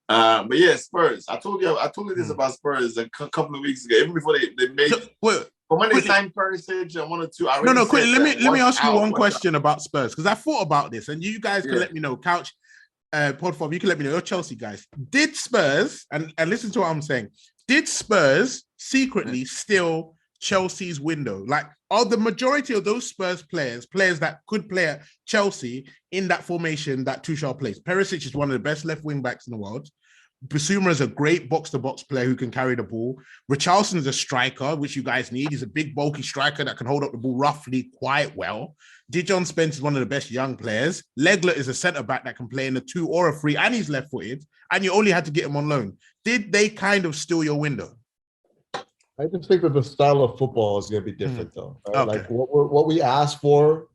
But yeah, Spurs. I told you this about Spurs a couple of weeks ago. Even before they made. But when they signed Perisic and 1 or 2, quickly. Let me ask you one question about Spurs because I thought about this, and you guys can let me know. Couch, Podform, you can let me know. You're Chelsea guys. Did Spurs and listen to what I'm saying? Did Spurs secretly steal Chelsea's window? Like, are the majority of those Spurs players that could play at Chelsea in that formation that Tuchel plays? Perisic is one of the best left wing backs in the world. Bissouma is a great box-to-box player who can carry the ball. Richarlison is a striker, which you guys need. He's a big, bulky striker that can hold up the ball roughly quite well. Dijon Spence is one of the best young players. Legler is a centre-back that can play in a 2 or a 3, and he's left-footed, and you only had to get him on loan. Did they kind of steal your window? I just think that the style of football is going to be different, though. Right? Okay. Like what we asked for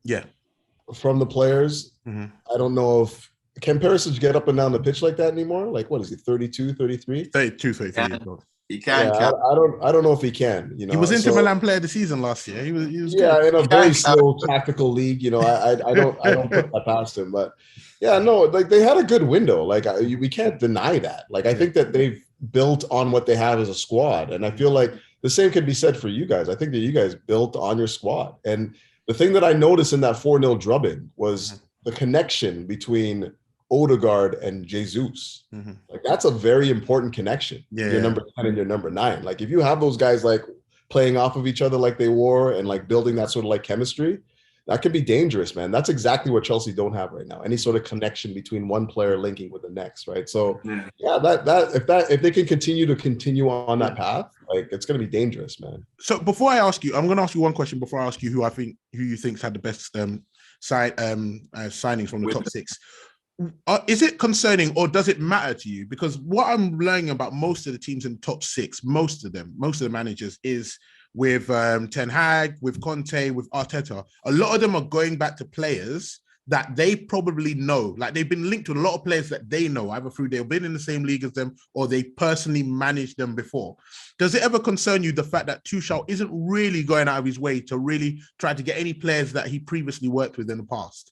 from the players, I don't know if can Perisic get up and down the pitch like that anymore? Like, what is he, 32, 33? 32, 33. He can. Yeah, I don't know if he can. You know, he was Inter Milan player of the season last year. He was good. In a very slow tactical league. You know, I don't put that past him. But yeah, no, like they had a good window. Like we can't deny that. Like I think that they've built on what they have as a squad, and I feel like the same could be said for you guys. I think that you guys built on your squad, and the thing that I noticed in that 4-0 drubbing was the connection between Odegaard and Jesus. Like that's a very important connection. Your number 10 and your number 9. Like if you have those guys like playing off of each other like they were and like building that sort of like chemistry, that can be dangerous, man. That's exactly what Chelsea don't have right now. Any sort of connection between one player linking with the next, right? So if they can continue on that path, like it's going to be dangerous, man. So before I ask you, I'm going to ask you one question before I ask you who you think's had the best signings from the top 6. Is it concerning or does it matter to you? Because what I'm learning about most of the teams in the top 6, most of the managers is with Ten Hag, with Conte, with Arteta. A lot of them are going back to players that they probably know. Like they've been linked to a lot of players that they know, either through they've been in the same league as them or they personally managed them before. Does it ever concern you the fact that Tuchel isn't really going out of his way to really try to get any players that he previously worked with in the past?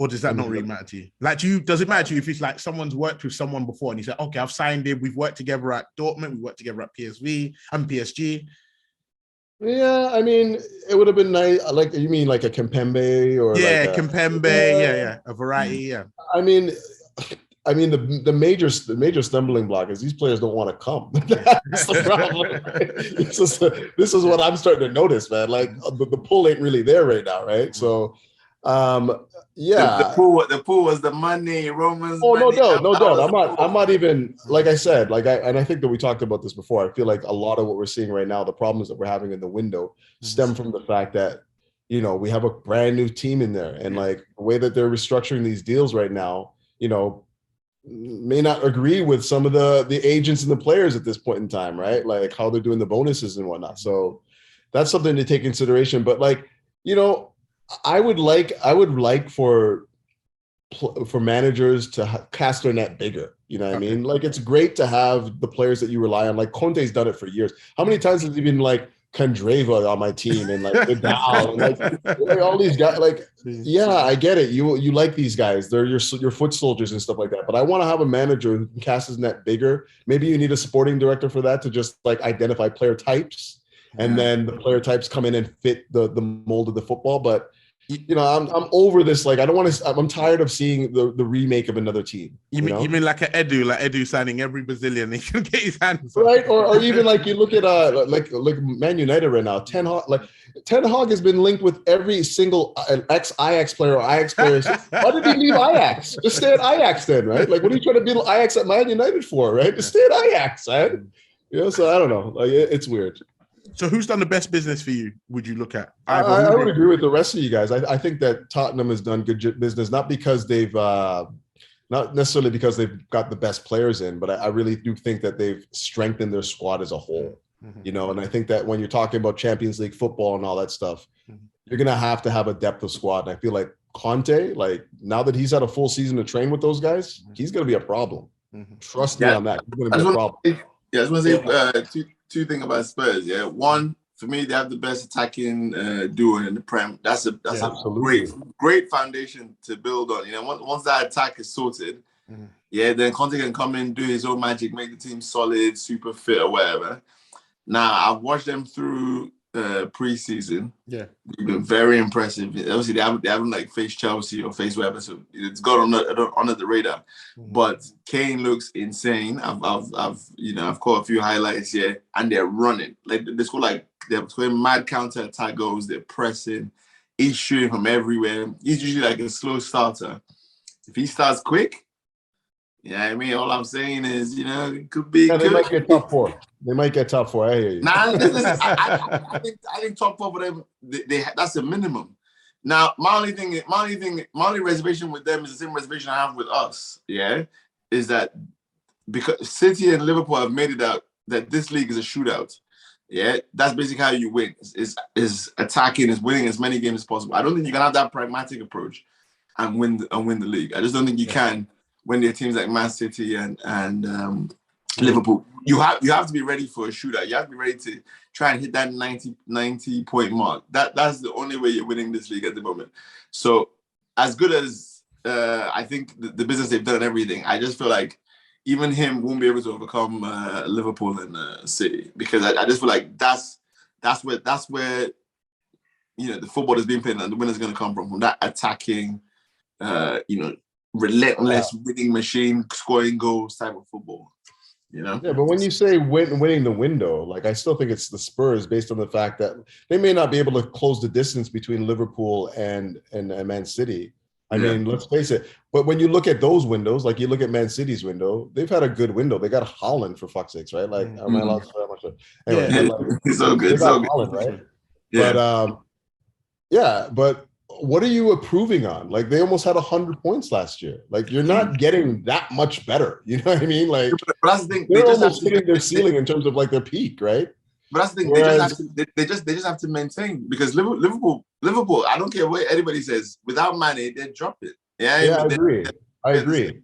Or does that not really matter to you? Like, does it matter to you if it's like someone's worked with someone before and he said, okay, I've signed him, we've worked together at Dortmund, we worked together at PSV and PSG? Yeah, I mean, it would have been nice. Like, you mean like a Kimpembe or Kimpembe, a variety, I mean, the major stumbling block is these players don't want to come. That's the problem. This is what I'm starting to notice, man. Like the pull ain't really there right now, right? So. The pool was the money, Romans. Oh, no doubt. I'm not even like I said. I think that we talked about this before. I feel like a lot of what we're seeing right now, the problems that we're having in the window, stem from the fact that we have a brand new team in there, and like the way that they're restructuring these deals right now, may not agree with some of the agents and the players at this point in time, right? Like how they're doing the bonuses and whatnot. So that's something to take consideration. But like I would like for for managers to cast their net bigger. You know what I mean? Like, it's great to have the players that you rely on. Like, Conte's done it for years. How many times has he been like Kandreva on my team and like Vidal and like all these guys? Like, yeah, I get it. You like these guys. They're your foot soldiers and stuff like that. But I want to have a manager who can cast his net bigger. Maybe you need a sporting director for that, to just like identify player types, and then the player types come in and fit the mold of the football. But you know, I'm over this. Like, I don't want to. I'm tired of seeing the remake of another team. You mean like an Edu signing every Brazilian he can get his hands on. Right, or even like you look at like Man United right now. Ten Hag has been linked with every single ex-Ajax player or Ajax player. Why did he leave Ajax? Just stay at Ajax then, right? Like, what are you trying to beat Ajax at Man United for, right? Just stay at Ajax, man. You know, so I don't know. Like, it's weird. So who's done the best business for you, would you look at? I would agree with the rest of you guys. I think that Tottenham has done good business, not because they've not necessarily because they've got the best players in, but I really do think that they've strengthened their squad as a whole. You know, and I think that when you're talking about Champions League football and all that stuff, you're gonna have to have a depth of squad. And I feel like Conte, like, now that he's had a full season to train with those guys, he's gonna be a problem. Trust me on that. He's gonna be a problem. I just want to say two things about Spurs. Yeah, one, for me, they have the best attacking duo in the Prem. That's a great foundation to build on. You know, once that attack is sorted, then Conte can come in, do his own magic, make the team solid, super fit, or whatever. Now, I've watched them through preseason. Yeah, they've been very impressive. Obviously, they haven't like faced Chelsea or faced whatever, so it's gone under the radar. But Kane looks insane. I've caught a few highlights here, and they're running like they're scoring mad counter attack goals. They're pressing. He's shooting from everywhere. He's usually like a slow starter. If he starts quick, I mean, all I'm saying is, it could be. They might get top four. They might get top four. I hear you. Nah, I think top four for them. That's a minimum. Now, my only reservation with them is the same reservation I have with us. Yeah, is that because City and Liverpool have made it out that this league is a shootout. Yeah, that's basically how you win. Is attacking, is winning as many games as possible. I don't think you can have that pragmatic approach and win the league. I just don't think you can. When there are teams like Man City and Liverpool, you have to be ready for a shootout. You have to be ready to try and hit that 90 point mark. That's the only way you're winning this league at the moment. So as good as I think the business they've done and everything, I just feel like even him won't be able to overcome Liverpool and City, because I just feel like that's where the football is being played and the winner's going to come from that attacking, relentless winning machine, scoring goals type of football. Yeah, but when you say winning the window, like, I still think it's the Spurs, based on the fact that they may not be able to close the distance between Liverpool and Man City. I mean, let's face it. But when you look at those windows, like you look at Man City's window, they've had a good window. They got Haaland, for fuck's sakes, right? Like, am I allowed to say that much? Anyway, it's so good. So good. Haaland, right? Yeah. But what are you improving on? Like, they almost had 100 points last year. Like, you're not getting that much better. You know what I mean? Like, but that's the thing. They're almost hitting their ceiling in terms of like their peak, right? But that's the thing. They just have to maintain, because Liverpool. I don't care what anybody says. Without Mane, they drop it. I agree.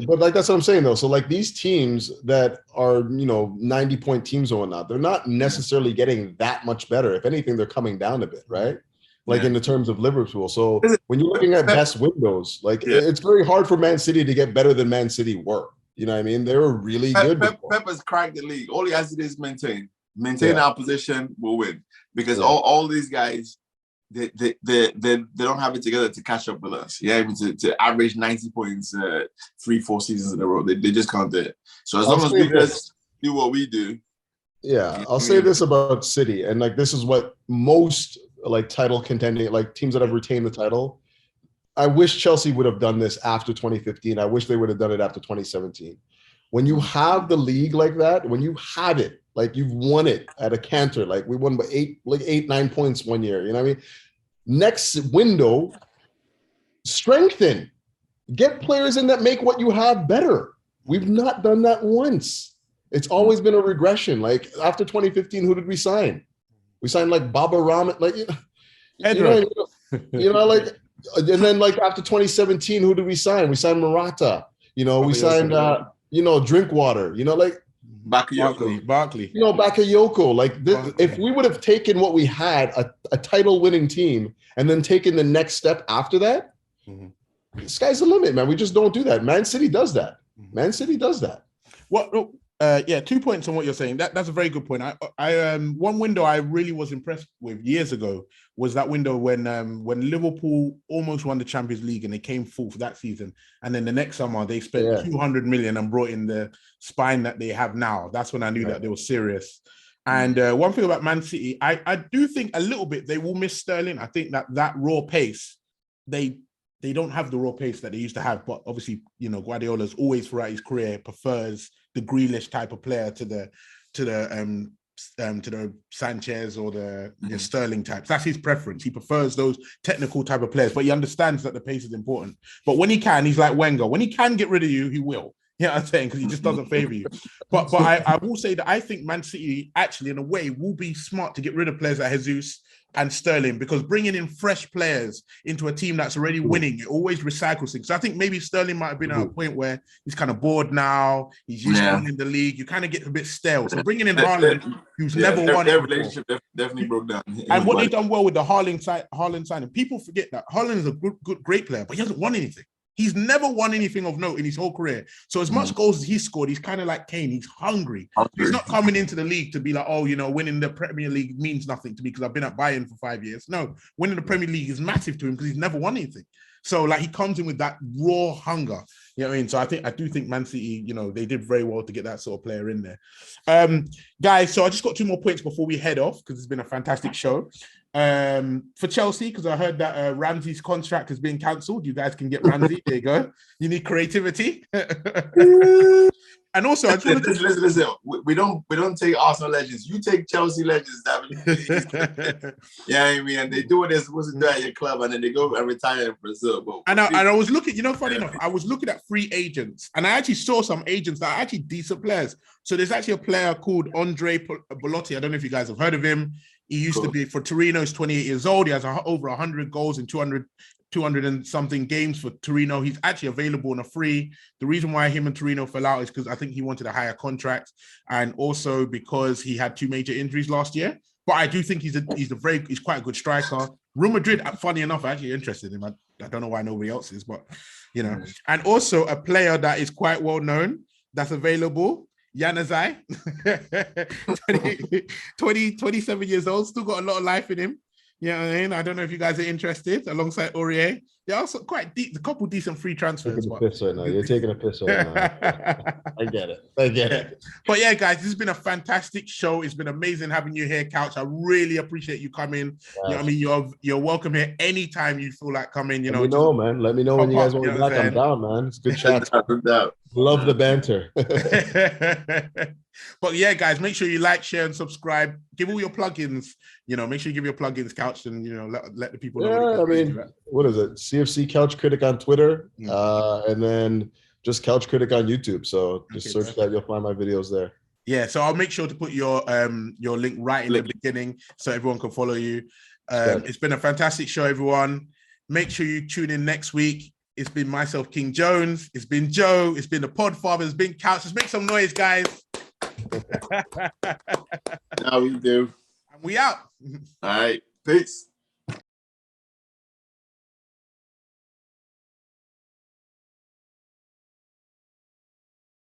But like, that's what I'm saying though. So like, these teams that are 90-point teams or whatnot, they're not necessarily getting that much better. If anything, they're coming down a bit, right? Like in the terms of Liverpool. So when you're looking at best windows, like it's very hard for Man City to get better than Man City were. You know what I mean? They were really good. Pep has cracked the league. All he has to do is maintain our position, we'll win. Because all these guys, they don't have it together to catch up with us. To average 90 points 3-4 seasons in a row. They just can't do it. So as long as we just do what we do. Yeah, I'll say this about City, and like, this is what most like title contending, like teams that have retained the title. I wish Chelsea would have done this after 2015. I wish they would have done it after 2017. When you have the league like that, when you have it, like you've won it at a canter, like we won by 8-9 points one year. You know what I mean? Next window, strengthen, get players in that make what you have better. We've not done that once. It's always been a regression. Like after 2015, who did we sign? We signed like Baba Rahman, like like And then like after 2017, who did we sign? We signed Morata. You know, we signed Drinkwater. You know, like Barkley. You know, Bakayoko. Like this, if we would have taken what we had, a title-winning team, and then taken the next step after that, the sky's the limit, man. We just don't do that. Man City does that. Man City does that. Well, 2 points on what you're saying. That's a very good point. I one window I really was impressed with years ago was that window when Liverpool almost won the Champions League and they came fourth that season, and then the next summer they spent 200 million and brought in the spine that they have now. That's when I knew that they were serious. And one thing about Man City, I do think a little bit they will miss Sterling. I think that raw pace, they don't have the raw pace that they used to have. But obviously, you know, Guardiola's always throughout his career prefers the Grealish type of player to the Sanchez or the Sterling types. That's his preference. He prefers those technical type of players, but he understands that the pace is important. But when he can, he's like Wenger. When he can get rid of you, he will. You know what I'm saying? Because he just doesn't favor you. But I will say that I think Man City actually, in a way, will be smart to get rid of players like Jesus and Sterling, because bringing in fresh players into a team that's already winning, it always recycles things. So I think maybe Sterling might have been at a point where he's kind of bored now. He's used to winning the league. You kind of get a bit stale. So bringing in Haaland, who's never won their relationship definitely broke down. And what they've done well with the Haaland signing, people forget that Haaland is a great player, but he hasn't won anything. He's never won anything of note in his whole career. So as much goals as he's scored, he's kind of like Kane. He's hungry. He's not coming into the league to be like, oh, you know, winning the Premier League means nothing to me because I've been at Bayern for 5 years. No, winning the Premier League is massive to him because he's never won anything. So like he comes in with that raw hunger. You know what I mean? So I do think Man City, you know, they did very well to get that sort of player in there. Guys, so I just got 2 more points before we head off because it's been a fantastic show. For Chelsea, because I heard that Ramsey's contract has been cancelled. You guys can get Ramsey. There you go. You need creativity. And also, I just want to listen. We don't take Arsenal legends. You take Chelsea legends. Yeah, I mean, and they do what they're supposed to do at your club, and then they go and retire in Brazil. But I was looking, you know, funny enough, I was looking at free agents, and I actually saw some agents that are actually decent players. So there's actually a player called Andre Belotti. I don't know if you guys have heard of him. He used to be for Torino. He's 28 years old. He has over 100 goals in 200 and something games for Torino. He's actually available on a free. The reason why him and Torino fell out is because I think he wanted a higher contract, and also because he had 2 major injuries last year. But I do think he's quite a good striker. Real Madrid, funny enough, are actually interested in him. I don't know why nobody else is, but you know. And also a player that is quite well known that's available. Januzaj, 27 years old, still got a lot of life in him. You know what I mean? I don't know if you guys are interested, alongside Aurier. They're also quite deep, a couple decent free transfers. You're taking a piss right now. I get it. But yeah, guys, this has been a fantastic show. It's been amazing having you here, Couch. I really appreciate you coming. Yes. You know what I mean? You're welcome here anytime you feel like coming. You know, let me know, man. Let me know when you guys want me back. I'm down, man. It's good chat. Love the banter. But yeah, guys, make sure you like, share, and subscribe. Give all your plugins. You know, make sure you give your plugins, Couch, and you know, let the people know. Yeah, I mean, what is it? CFC Couch Critic on Twitter, and then just Couch Critic on YouTube. So just search that; you'll find my videos there. Yeah, so I'll make sure to put your link right in the beginning so everyone can follow you. It's been a fantastic show, everyone. Make sure you tune in next week. It's been myself, King Jones. It's been Joe. It's been the Podfather. It's been Couch. Let's make some noise, guys. Now we do. And we out. All right. Peace.